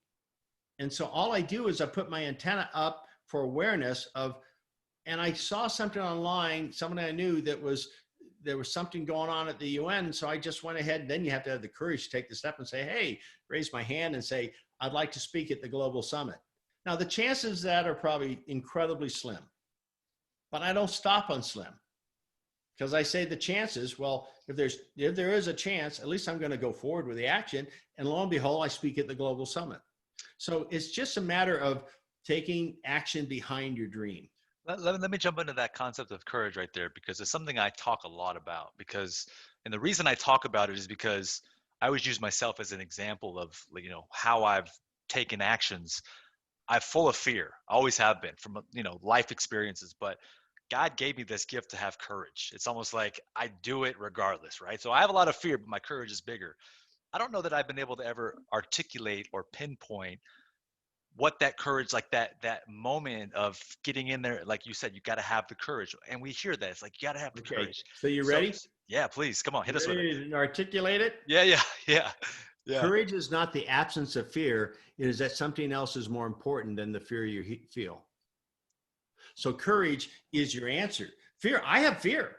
And so all I do is I put my antenna up for awareness of, and I saw something online, someone I knew there was something going on at the UN. So I just went ahead, and then you have to have the courage to take the step and say, hey, raise my hand and say, I'd like to speak at the global summit. Now, the chances of that are probably incredibly slim, but I don't stop on slim because I say the chances, well, if there is a chance, at least I'm going to go forward with the action. And lo and behold, I speak at the Global Summit. So it's just a matter of taking action behind your dream. Let me jump into that concept of courage right there, because it's something I talk a lot about. And the reason I talk about it is because I always use myself as an example of, how I've taken actions. I'm full of fear. I always have been from, life experiences, but God gave me this gift to have courage. It's almost like I do it regardless, right? So I have a lot of fear, but my courage is bigger. I don't know that I've been able to ever articulate or pinpoint what that courage, like that moment of getting in there, like you said, you got to have the courage. And we hear that. It's like, you got to have the courage. So you ready? Yeah, please. Come on, hit us with it. Ready to articulate it? Yeah. Courage is not the absence of fear. It is that something else is more important than the fear you feel. So courage is your answer. Fear, I have fear.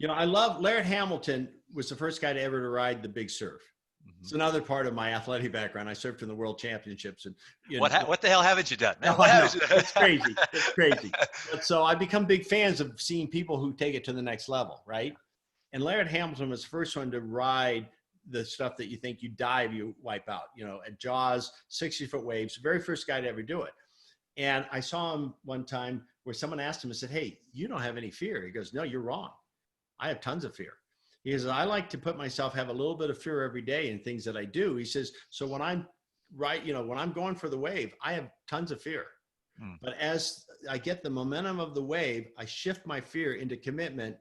I love Laird Hamilton was the first guy to ever to ride the big surf. Mm-hmm. It's another part of my athletic background. I surfed in the World Championships. And what the hell haven't you done? No, what haven't you done? It's crazy. It's crazy. But so I become big fans of seeing people who take it to the next level, right? And Laird Hamilton was the first one to ride the stuff that you think you dive, you wipe out, at Jaws, 60-foot waves, very first guy to ever do it. And I saw him one time where someone asked him and said, "Hey, you don't have any fear." He goes, "No, you're wrong. I have tons of fear." He says, "I like to put myself, have a little bit of fear every day in things that I do." He says, "So when I'm when I'm going for the wave, I have tons of fear. But as I get the momentum of the wave, I shift my fear into commitment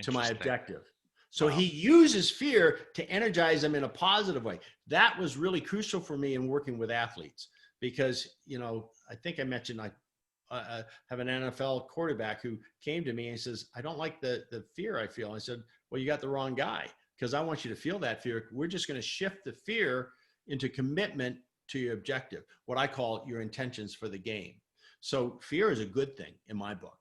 to my objective." So he uses fear to energize them in a positive way. That was really crucial for me in working with athletes because, I think I mentioned I have an NFL quarterback who came to me and says, "I don't like the fear I feel." I said, "Well, you got the wrong guy because I want you to feel that fear. We're just going to shift the fear into commitment to your objective, what I call your intentions for the game." So fear is a good thing in my book.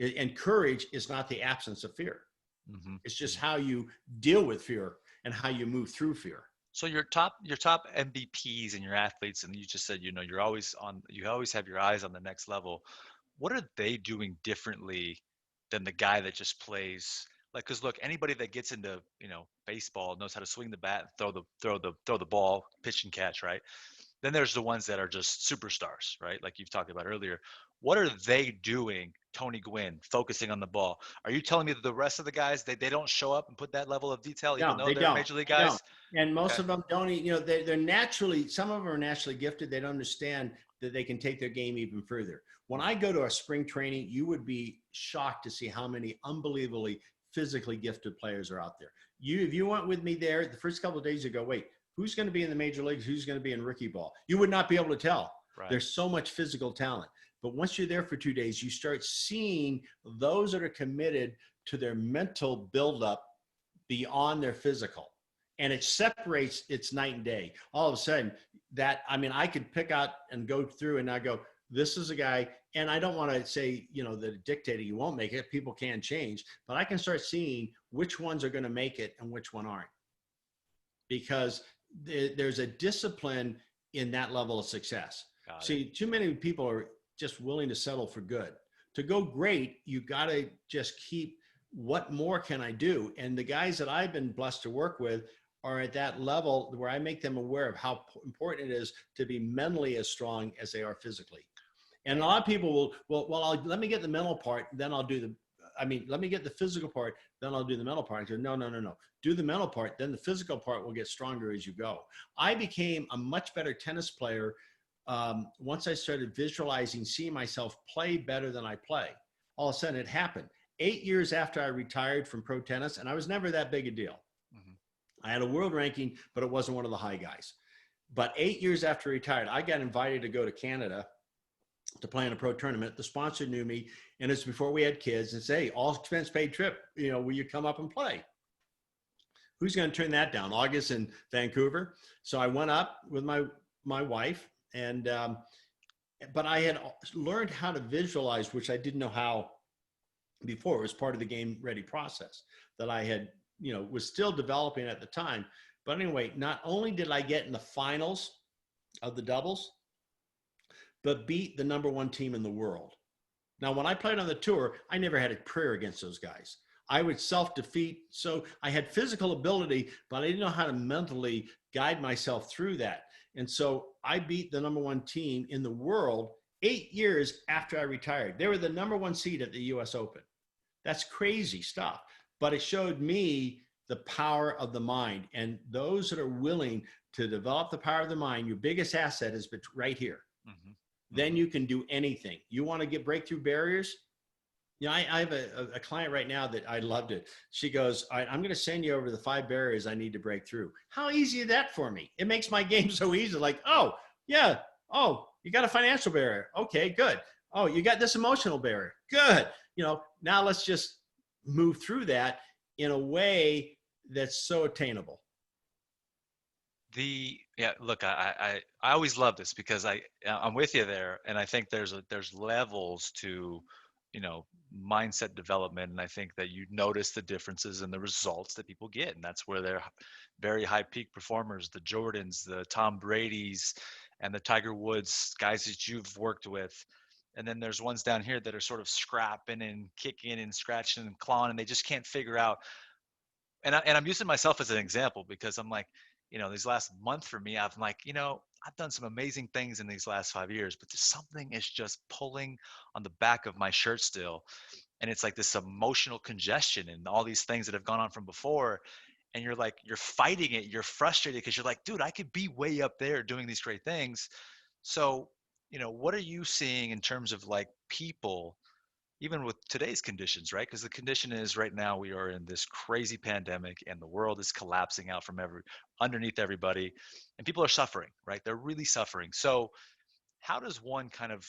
And courage is not the absence of fear. Mm-hmm. It's just how you deal with fear and how you move through fear. So your top MVPs and your athletes, and you just said, you always have your eyes on the next level. What are they doing differently than the guy that just plays? Like, cause look, anybody that gets into, baseball knows how to swing the bat, throw the ball, pitch and catch, right? Then there's the ones that are just superstars, right? Like you've talked about earlier. What are they doing, Tony Gwynn, focusing on the ball? Are you telling me that the rest of the guys, they don't show up and put that level of detail, even though they're major league guys? And most of them don't, they're naturally, some of them are naturally gifted. They don't understand that they can take their game even further. When I go to a spring training, you would be shocked to see how many unbelievably physically gifted players are out there. If you went with me there, the first couple of days you go, wait, who's going to be in the major leagues? Who's going to be in rookie ball? You would not be able to tell. Right. There's so much physical talent. But once you're there for 2 days, you start seeing those that are committed to their mental buildup beyond their physical. And it separates, it's night and day. All of a sudden I could pick out and go through and I go, this is a guy, and I don't want to say, the dictator, you won't make it. People can change, but I can start seeing which ones are going to make it and which one aren't. Because there's a discipline in that level of success. See, too many people are just willing to settle for good. To go great, you got to just keep, what more can I do? And the guys that I've been blessed to work with are at that level where I make them aware of how important it is to be mentally as strong as they are physically. And a lot of people will, let me get the mental part, then I'll do let me get the physical part, then I'll do the mental part. I go, no. Do the mental part, then the physical part will get stronger as you go. I became a much better tennis player once I started visualizing, seeing myself play better than I play. All of a sudden it happened. 8 years after I retired from pro tennis, and I was never that big a deal. Mm-hmm. I had a world ranking, but it wasn't one of the high guys. But 8 years after I retired, I got invited to go to Canada to play in a pro tournament. The sponsor knew me, and it's before we had kids, and say, "Hey, all expense paid trip, will you come up and play?" Who's going to turn that down? August in Vancouver. So I went up with my wife, and but I had learned how to visualize, which I didn't know how before. It was part of the game ready process that I had, was still developing at the time. But anyway, not only did I get in the finals of the doubles, but beat the number one team in the world. Now, when I played on the tour, I never had a prayer against those guys. I would self-defeat. So I had physical ability, but I didn't know how to mentally guide myself through that. And so I beat the number one team in the world 8 years after I retired. They were the number one seed at the US Open. That's crazy stuff. But it showed me the power of the mind. And those that are willing to develop the power of the mind, your biggest asset is right here. Mm-hmm. Then you can do anything. You want to get breakthrough barriers? You know, I have a client right now that I loved it. She goes, all right, I'm going to send you over the 5 barriers I need to break through. How easy is that for me? It makes my game so easy. Like, oh, yeah. Oh, you got a financial barrier. Okay, good. Oh, you got this emotional barrier. Good. You know, now let's just move through that in a way that's so attainable. Look, I always love this because I'm with you there, and I think there's levels to, you know, mindset development, and I think that you notice the differences in the results that people get, and that's where they're very high peak performers, the Jordans, the Tom Brady's, and the Tiger Woods, guys that you've worked with. And then there's ones down here that are sort of scrapping and kicking and scratching and clawing, and they just can't figure out. And I'm using myself as an example because I'm like, you know, these last month for me, I'm like, you know, I've done some amazing things in these last 5 years, but there's something is just pulling on the back of my shirt still. And it's like this emotional congestion and all these things that have gone on from before. And you're like, you're fighting it. You're frustrated because you're like, dude, I could be way up there doing these great things. So, you know, what are you seeing in terms of like people, even with today's conditions, right? Because the condition is right now we are in this crazy pandemic and the world is collapsing out from underneath everybody, and people are suffering, right? They're really suffering. So how does one kind of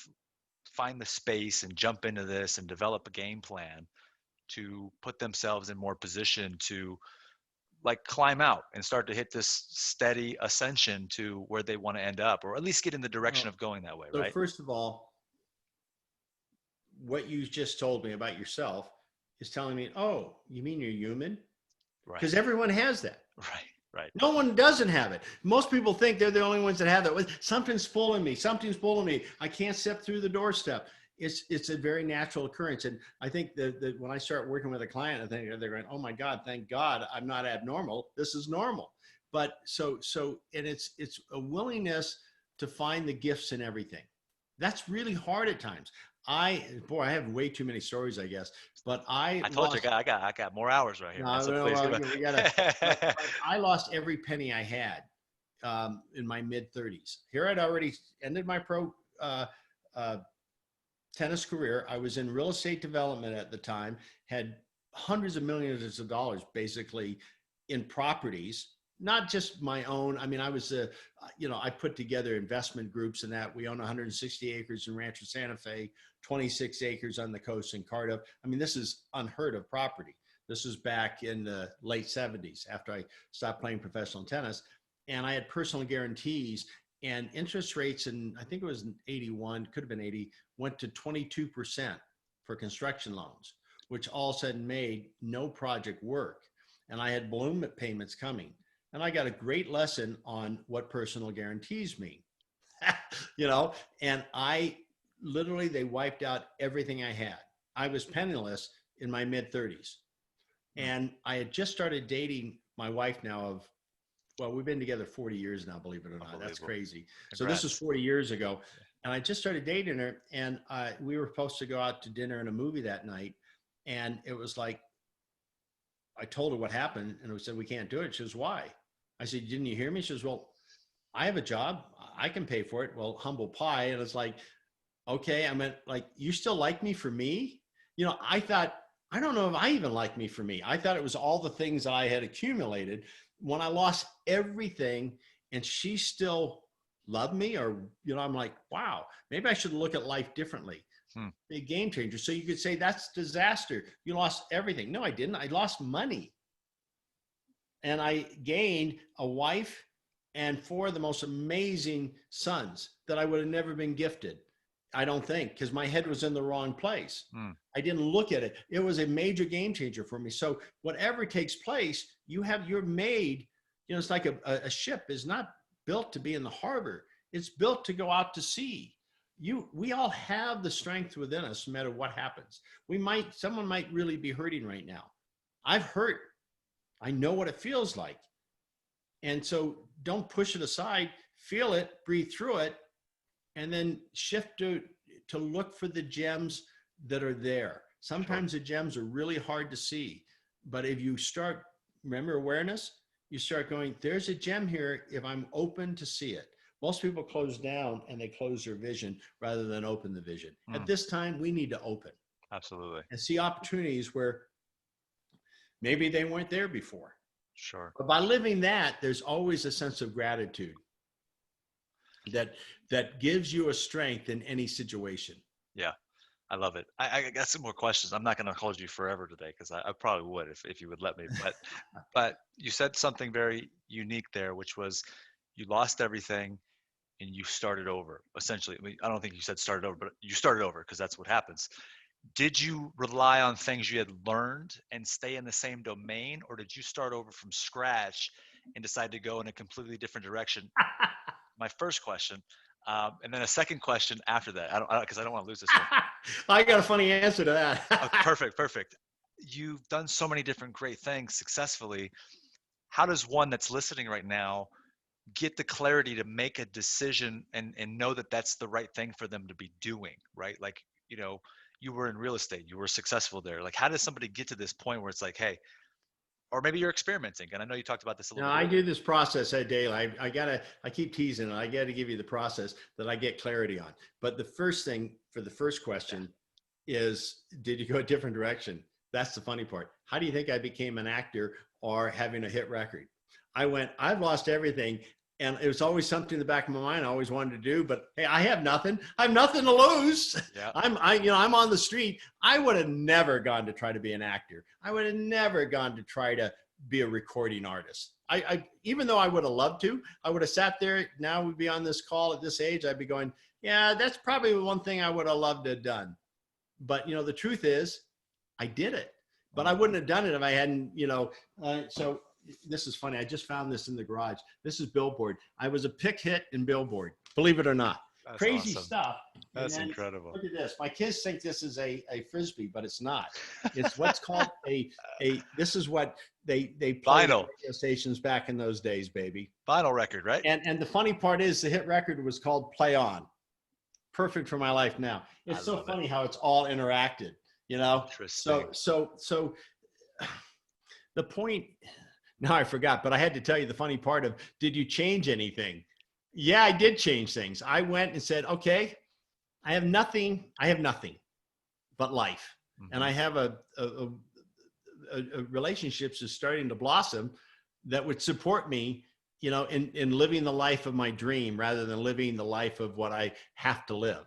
find the space and jump into this and develop a game plan to put themselves in more position to like climb out and start to hit this steady ascension to where they want to end up, or at least get in the direction of going that way, so right? First of all, what you just told me about yourself is telling me, oh, you mean you're human? Because everyone has that. Right. No one doesn't have it. Most people think they're the only ones that have that. Something's pulling me. Something's pulling me. I can't step through the doorstep. It's a very natural occurrence. And I think that when I start working with a client, I think they're going, oh my God, thank God I'm not abnormal. This is normal. But and it's a willingness to find the gifts in everything. That's really hard at times. I have way too many stories, I guess. But I told you, I got more hours right here. I lost every penny I had in my mid 30s. Here I'd already ended my pro tennis career. I was in real estate development at the time, had hundreds of millions of dollars basically in properties. Not just my own. I mean, I was, I put together investment groups and that. We own 160 acres in Rancho Santa Fe, 26 acres on the coast in Cardiff. I mean, this is unheard of property. This was back in the late 70s after I stopped playing professional tennis. And I had personal guarantees and interest rates, and I think it was 81, could have been 80, went to 22% for construction loans, which all of a sudden made no project work. And I had balloon payments coming. And I got a great lesson on what personal guarantees mean, and they wiped out everything I had. I was penniless in my mid 30s. And I had just started dating my wife now we've been together 40 years now, believe it or not. That's crazy. Congrats. So this was 40 years ago. And I just started dating her, and we were supposed to go out to dinner and a movie that night. And it was like, I told her what happened, and we said, we can't do it. She goes, why? I said, didn't you hear me? She goes, well, I have a job. I can pay for it. Well, humble pie. And it's like, okay. I meant, like, you still like me for me? I thought, I don't know if I even like me for me. I thought it was all the things I had accumulated. When I lost everything and she still loved me, or, I'm like, wow, maybe I should look at life differently. Big game changer. So you could say that's disaster. You lost everything. No, I didn't. I lost money. And I gained a wife and 4 of the most amazing sons that I would have never been gifted. I don't think, because my head was in the wrong place. I didn't look at it. It was a major game changer for me. So whatever takes place, you're made, it's like a ship is not built to be in the harbor. It's built to go out to sea. we all have the strength within us no matter what happens. Someone might really be hurting right now. I've hurt. I know what it feels like. And so don't push it aside, feel it, breathe through it, and then shift to look for the gems that are there. Sometimes the gems are really hard to see, but if you start, remember awareness, you start going, there's a gem here if I'm open to see it. Most people close down and they close their vision rather than open the vision. At this time, we need to open. Absolutely. And see opportunities where maybe they weren't there before. Sure. But by living that, there's always a sense of gratitude that gives you a strength in any situation. Yeah. I love it. I got some more questions. I'm not going to hold you forever today because I probably would if you would let me. But you said something very unique there, which was you lost everything and you started over. Essentially, I mean, I don't think you said started over, but you started over because that's what happens. Did you rely on things you had learned and stay in the same domain, or did you start over from scratch and decide to go in a completely different direction? My first question. And then a second question after that. Because I don't want to lose this one. I got a funny answer to that. Perfect. You've done so many different great things successfully. How does one that's listening right now get the clarity to make a decision and know that that's the right thing for them to be doing, right? Like, you were in real estate, you were successful there. Like, how does somebody get to this point where it's like, hey, or maybe you're experimenting. And I know you taled about this a little bit. I do this process daily. I keep teasing it. I got to give you the process that I get clarity on. But the first thing for the first question is, did you go a different direction? That's the funny part. How do you think I became an actor or having a hit record? I've lost everything. And it was always something in the back of my mind I always wanted to do, but hey, I have nothing. I have nothing to lose. Yeah. I'm on the street. I would have never gone to try to be an actor. I would have never gone to try to be a recording artist. Even though I would have loved to, I would have sat there. Now we'd be on this call at this age. I'd be going, yeah, that's probably one thing I would have loved to have done. But the truth is, I did it. But I wouldn't have done it if I hadn't, so. This is funny. I just found this in the garage. This is Billboard. I was a pick hit in Billboard, believe it or not. That's crazy awesome stuff. That's incredible. Look at this. My kids think this is a Frisbee, but it's not. It's what's called this is what they played on radio stations back in those days, baby. Vinyl record, right? And the funny part is the hit record was called Play On. Perfect for my life now. It's so funny how it's all interacted, Interesting. So the point. Now I forgot, but I had to tell you the funny part of, did you change anything? Yeah, I did change things. I went and said, okay, I have nothing but life. Mm-hmm. And I have a relationships is starting to blossom that would support me, in living the life of my dream rather than living the life of what I have to live.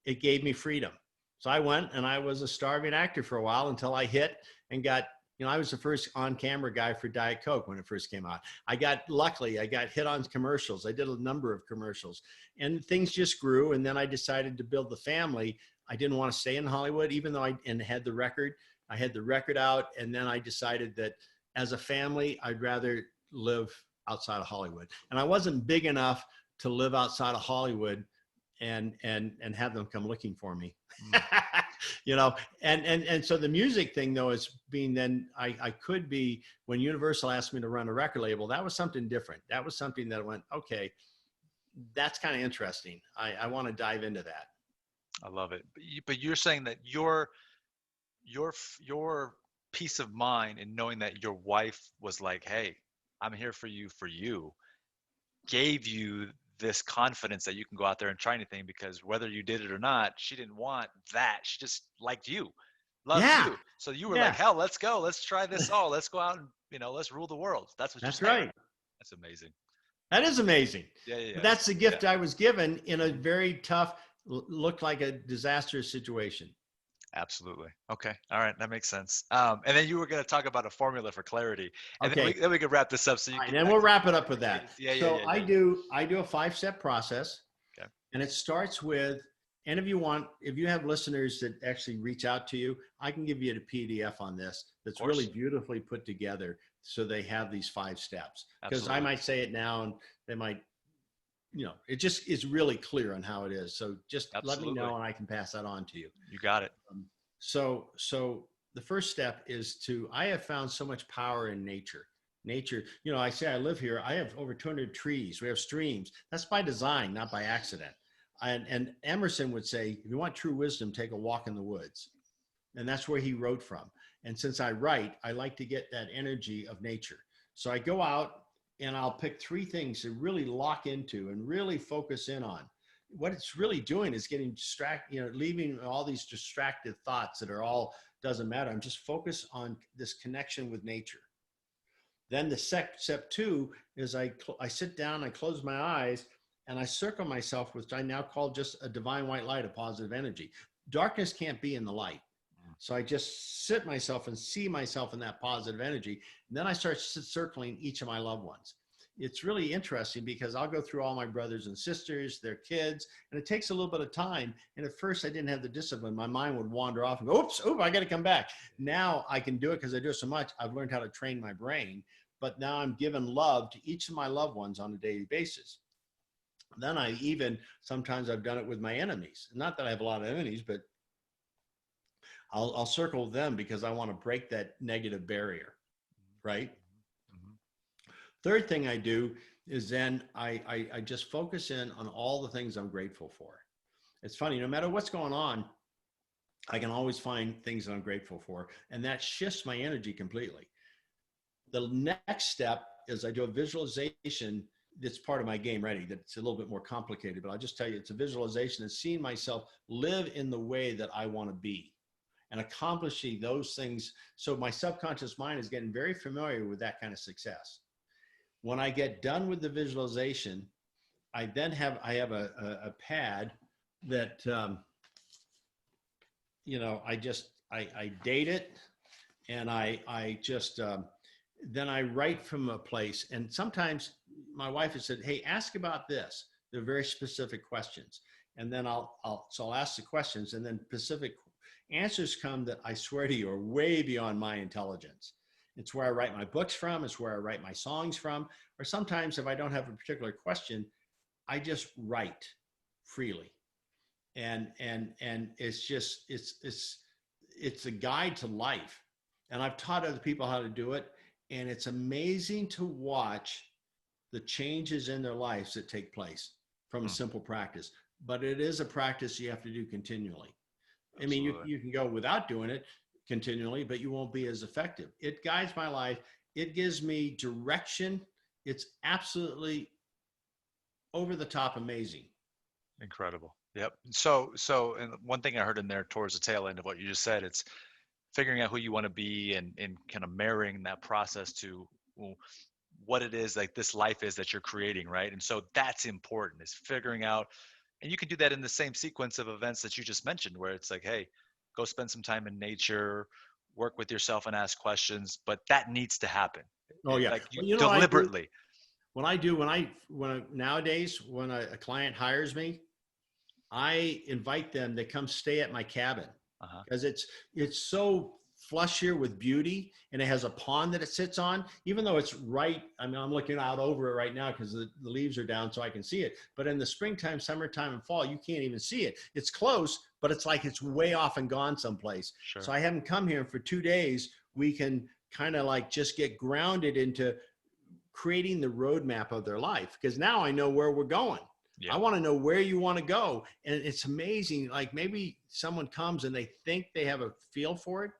It gave me freedom. So I went and I was a starving actor for a while until I hit and got, I was the first on-camera guy for Diet Coke when it first came out. Luckily, I got hit on commercials. I did a number of commercials and things just grew. And then I decided to build the family. I didn't want to stay in Hollywood, even though I had the record. I had the record out. And then I decided that as a family, I'd rather live outside of Hollywood. And I wasn't big enough to live outside of Hollywood and have them come looking for me. And so the music thing though is being then I could be, when Universal asked me to run a record label, that was something different. That was something that went, okay, that's kind of interesting. I want to dive into that. I love it. But you're saying that your peace of mind in knowing that your wife was like, hey, I'm here for you, gave you this confidence that you can go out there and try anything, because whether you did it or not, she didn't want that. She just liked you, loved you. So you were like, hell, let's go. Let's try this all. Let's go out and, let's rule the world. That's right. That's amazing. That is amazing. Yeah. But that's the gift I was given in a very tough, looked like a disastrous situation. Absolutely. Okay. All right. That makes sense. And then you were going to talk about a formula for clarity, and then we could wrap this up. So you can, and then we'll wrap it up with that. Yeah. I do a 5-step process. Okay. And it starts with, and if you have listeners that actually reach out to you, I can give you a PDF on this that's really beautifully put together. So they have these 5 steps, because I might say it now and they might, it just is really clear on how it is. So just Absolutely. let me know and I can pass that on to you. You got it. So the first step is I have found so much power in nature. Nature, I say I live here. I have over 200 trees. We have streams. That's by design, not by accident. And Emerson would say, if you want true wisdom, take a walk in the woods. And that's where he wrote from. And since I write, I like to get that energy of nature. So I go out and I'll pick 3 things to really lock into and really focus in on. What it's really doing is getting distracted, leaving all these distracted thoughts that are all doesn't matter. I'm just focused on this connection with nature. Then the step 2 is I sit down, I close my eyes, and I circle myself, which I now call just a divine white light, a positive energy. Darkness can't be in the light. So I just sit myself and see myself in that positive energy. And then I start circling each of my loved ones. It's really interesting because I'll go through all my brothers and sisters, their kids, and it takes a little bit of time. And at first I didn't have the discipline. My mind would wander off and go, oops, I got to come back. Now I can do it because I do it so much. I've learned how to train my brain, but now I'm giving love to each of my loved ones on a daily basis. Then sometimes I've done it with my enemies. Not that I have a lot of enemies, but I'll circle them because I want to break that negative barrier, right? Third thing I do is then I just focus in on all the things I'm grateful for. It's funny, no matter what's going on, I can always find things that I'm grateful for, and that shifts my energy completely. The next step is I do a visualization. That's part of my game ready. That's a little bit more complicated, but I'll just tell you, it's a visualization of seeing myself live in the way that I want to be and accomplishing those things. So my subconscious mind is getting very familiar with that kind of success. When I get done with the visualization, I have a pad that, I date it, and then I write from a place. And sometimes my wife has said, hey, ask about this. They're very specific questions. And then I'll ask the questions, and then specific answers come that I swear to you are way beyond my intelligence. It's where I write my books from. It's where I write my songs from. Or sometimes if I don't have a particular question, I just write freely. And it's a guide to life. And I've taught other people how to do it. And it's amazing to watch the changes in their lives that take place from a simple practice. But it is a practice you have to do continually. Absolutely. I mean, you can go without doing it continually, but you won't be as effective. It guides my life. It gives me direction. It's absolutely over the top amazing. Incredible. Yep. So, and one thing I heard in there towards the tail end of what you just said, it's figuring out who you want to be and kind of marrying that process to what it is like this life is that you're creating, right? And so that's important, is figuring out, and you can do that in the same sequence of events that you just mentioned, where it's like, hey, go spend some time in nature, work with yourself and ask questions, but that needs to happen. Oh yeah. Like deliberately. Nowadays, when a client hires me, I invite them to come stay at my cabin because it's so flush here with beauty, and it has a pond that it sits on, even though it's right. I mean, I'm looking out over it right now because the leaves are down so I can see it. But in the springtime, summertime, and fall, you can't even see it. It's close, but it's like it's way off and gone someplace. Sure. So I have them come here, and for 2 days, we can kind of like just get grounded into creating the roadmap of their life, because now I know where we're going. Yeah. I want to know where you want to go. And it's amazing. Like maybe someone comes and they think they have a feel for it,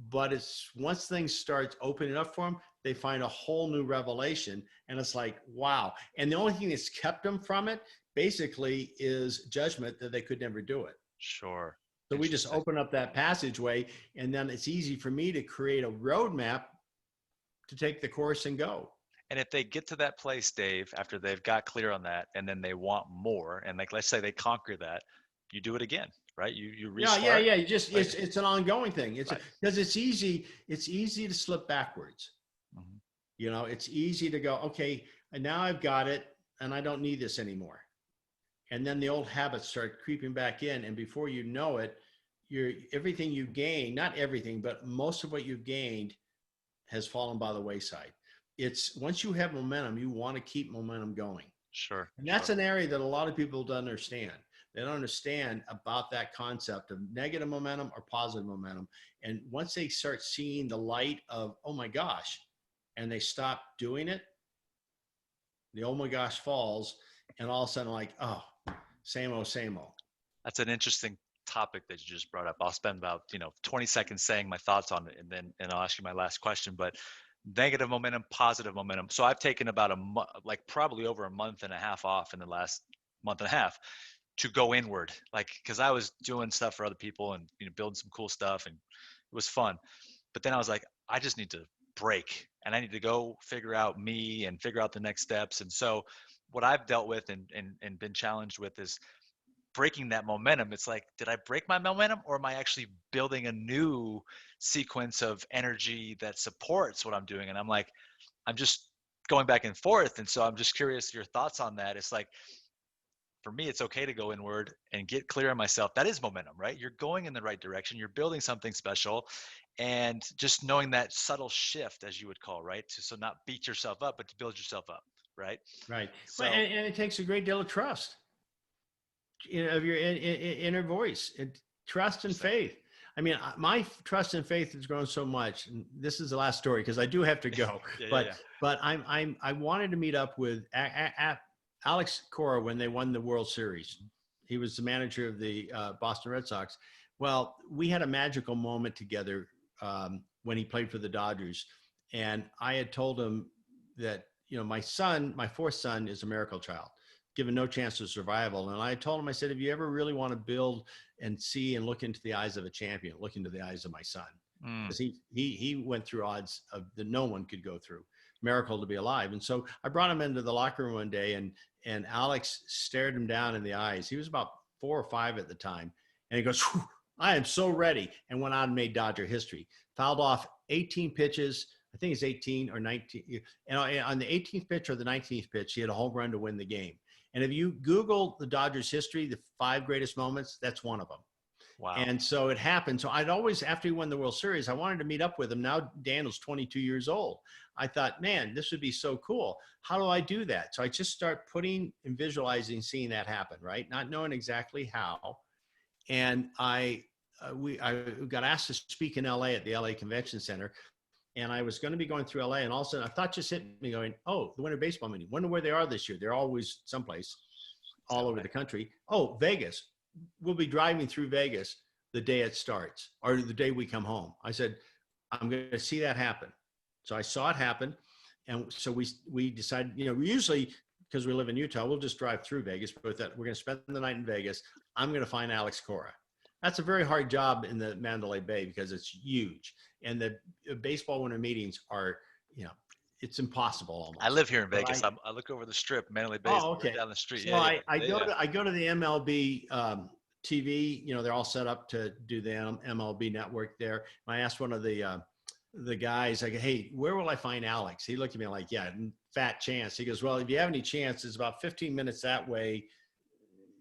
but it's once things start opening up for them, they find a whole new revelation. And it's like, wow. And the only thing that's kept them from it basically is judgment that they could never do it. Sure. So we just open up that passageway, and then it's easy for me to create a roadmap to take the course and go. And if they get to that place, Dave, after they've got clear on that, and then they want more, and like, let's say they conquer that, you do it again, right? You restart. Yeah. You just, right? It's an ongoing thing. It's because it's easy to slip backwards. Mm-hmm. You know, it's easy to go, okay, and now I've got it and I don't need this anymore. And then the old habits start creeping back in. And before you know it, everything you gain, not everything, but most of what you've gained has fallen by the wayside. It's once you have momentum, you want to keep momentum going. Sure. And that's an area that a lot of people don't understand. They don't understand about that concept of negative momentum or positive momentum. And once they start seeing the light of, oh my gosh, and they stop doing it, the oh my gosh falls, and all of a sudden like, oh, same old, same old. That's an interesting topic that you just brought up. I'll spend about 20 seconds saying my thoughts on it, and I'll ask you my last question. But negative momentum, positive momentum. So I've taken about probably over a month and a half off in the last month and a half to go inward, because I was doing stuff for other people and building some cool stuff, and it was fun. But then I was like, I just need to break, and I need to go figure out me and figure out the next steps. And so what I've dealt with and been challenged with is breaking that momentum. It's like, did I break my momentum, or am I actually building a new sequence of energy that supports what I'm doing? And I'm like, I'm just going back and forth. And so I'm just curious your thoughts on that. It's like, for me, it's okay to go inward and get clear on myself. That is momentum, right? You're going in the right direction. You're building something special, and just knowing that subtle shift, as you would call, right? So not beat yourself up, but to build yourself up, right? Right. So, Well, and it takes a great deal of trust, of your inner voice, and trust and faith. I mean, my trust and faith has grown so much. And this is the last story because I do have to go. But I wanted to meet up with Alex Cora when they won the World Series. He was the manager of the Boston Red Sox. Well, we had a magical moment together when he played for the Dodgers, and I had told him that my fourth son is a miracle child, given no chance of survival. And I told him, I said, if you ever really want to build and see and look into the eyes of a champion, look into the eyes of my son. Because he went through odds that no one could go through. Miracle to be alive. And so I brought him into the locker room one day, and Alex stared him down in the eyes. He was about 4 or 5 at the time. And he goes, I am so ready. And went out and made Dodger history. Fouled off 18 pitches. I think it's 18 or 19. And on the 18th pitch or the 19th pitch, he had a home run to win the game. And if you Google the Dodgers history, the 5 greatest moments, that's one of them. wow. And so it happened. So I'd always, after he won the World Series, I wanted to meet up with him. Now Daniel's 22 years old. I thought, man, this would be so cool. How do I do that? So I just start putting and visualizing, seeing that happen, right? Not knowing exactly how. And I got asked to speak in LA at the LA Convention Center. And I was going to be going through LA, and all of a sudden a thought just hit me going, oh, the Winter Baseball Meeting. Wonder where they are this year. They're always someplace all over the country. Oh, Vegas. We'll be driving through Vegas the day it starts, or the day we come home. I said, I'm going to see that happen. So I saw it happen. And so we decided, usually because we live in Utah, we'll just drive through Vegas, but that we're going to spend the night in Vegas. I'm going to find Alex Cora. That's a very hard job in the Mandalay Bay because it's huge. And the baseball winter meetings are, it's impossible almost. I live here in Vegas. I look over the strip, Mandalay Bay is right down the street. So I go to the MLB TV. They're all set up to do the MLB network there. And I asked one of the guys, like, hey, where will I find Alex? He looked at me like, yeah, fat chance. He goes, well, if you have any chance, it's about 15 minutes that way.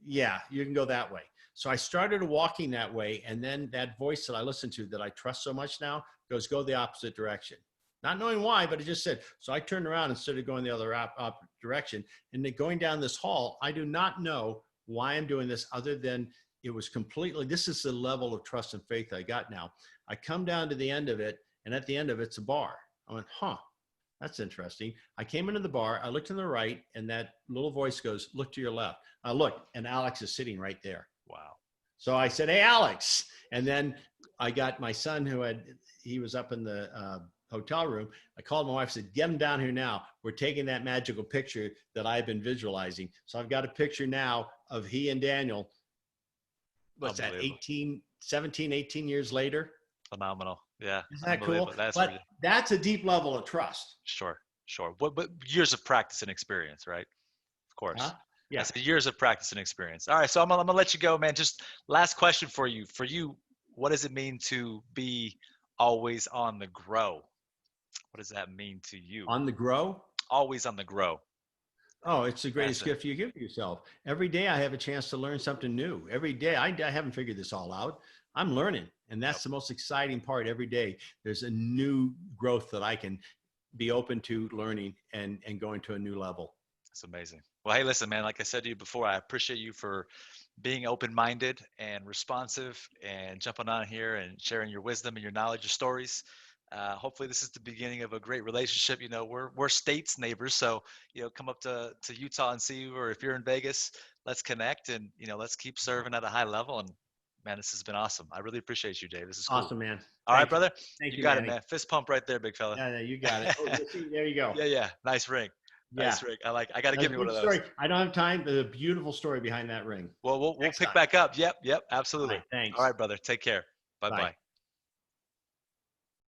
Yeah, you can go that way. So I started walking that way. And then that voice that I listen to that I trust so much now goes, go the opposite direction. Not knowing why, but it just said, so I turned around and started going the other direction. And then going down this hall, I do not know why I'm doing this other than it was completely, this is the level of trust and faith I got now. I come down to the end of it, and at the end of it's a bar. I went, that's interesting. I came into the bar, I looked to the right, and that little voice goes, look to your left. I look, and Alex is sitting right there. Wow. So I said, hey, Alex. And then I got my son he was up in the hotel room. I called my wife, said, get him down here now. We're taking that magical picture that I've been visualizing. So I've got a picture now of he and Daniel. What's that, 17, 18 years later? Phenomenal. Yeah. Isn't that cool? That's a deep level of trust. Sure. But years of practice and experience, right? Of course. Huh? Yeah. That's years of practice and experience. All right. So I'm gonna let you go, man. Just last question for you. For you, what does it mean to be always on the grow? What does that mean to you? On the grow? Always on the grow. Oh, it's the greatest gift you give yourself. Every day I have a chance to learn something new. Every day I haven't figured this all out. I'm learning. And that's the most exciting part. Every day there's a new growth that I can be open to learning and going to a new level. It's amazing. Well, hey, listen, man, like I said to you before, I appreciate you for being open-minded and responsive and jumping on here and sharing your wisdom and your knowledge, your stories. Hopefully this is the beginning of a great relationship. You know, we're states neighbors, so come up to Utah and see you, or if you're in Vegas, let's connect and let's keep serving at a high level. And man, this has been awesome. I really appreciate you, Dave. This is cool. Awesome, man. All right, Thank you. brother. Thank You you, got it, Manny. man. Fist pump right there, big fella. Yeah, you got it. Oh, see, there you go. Yeah. Nice ring. Yeah. Nice ring. I got to give me one of those. Story. I don't have time. There's a beautiful story behind that ring. Well, we'll pick back up. Yep. Absolutely. All right, thanks. All right, brother. Take care. Bye-bye. Bye.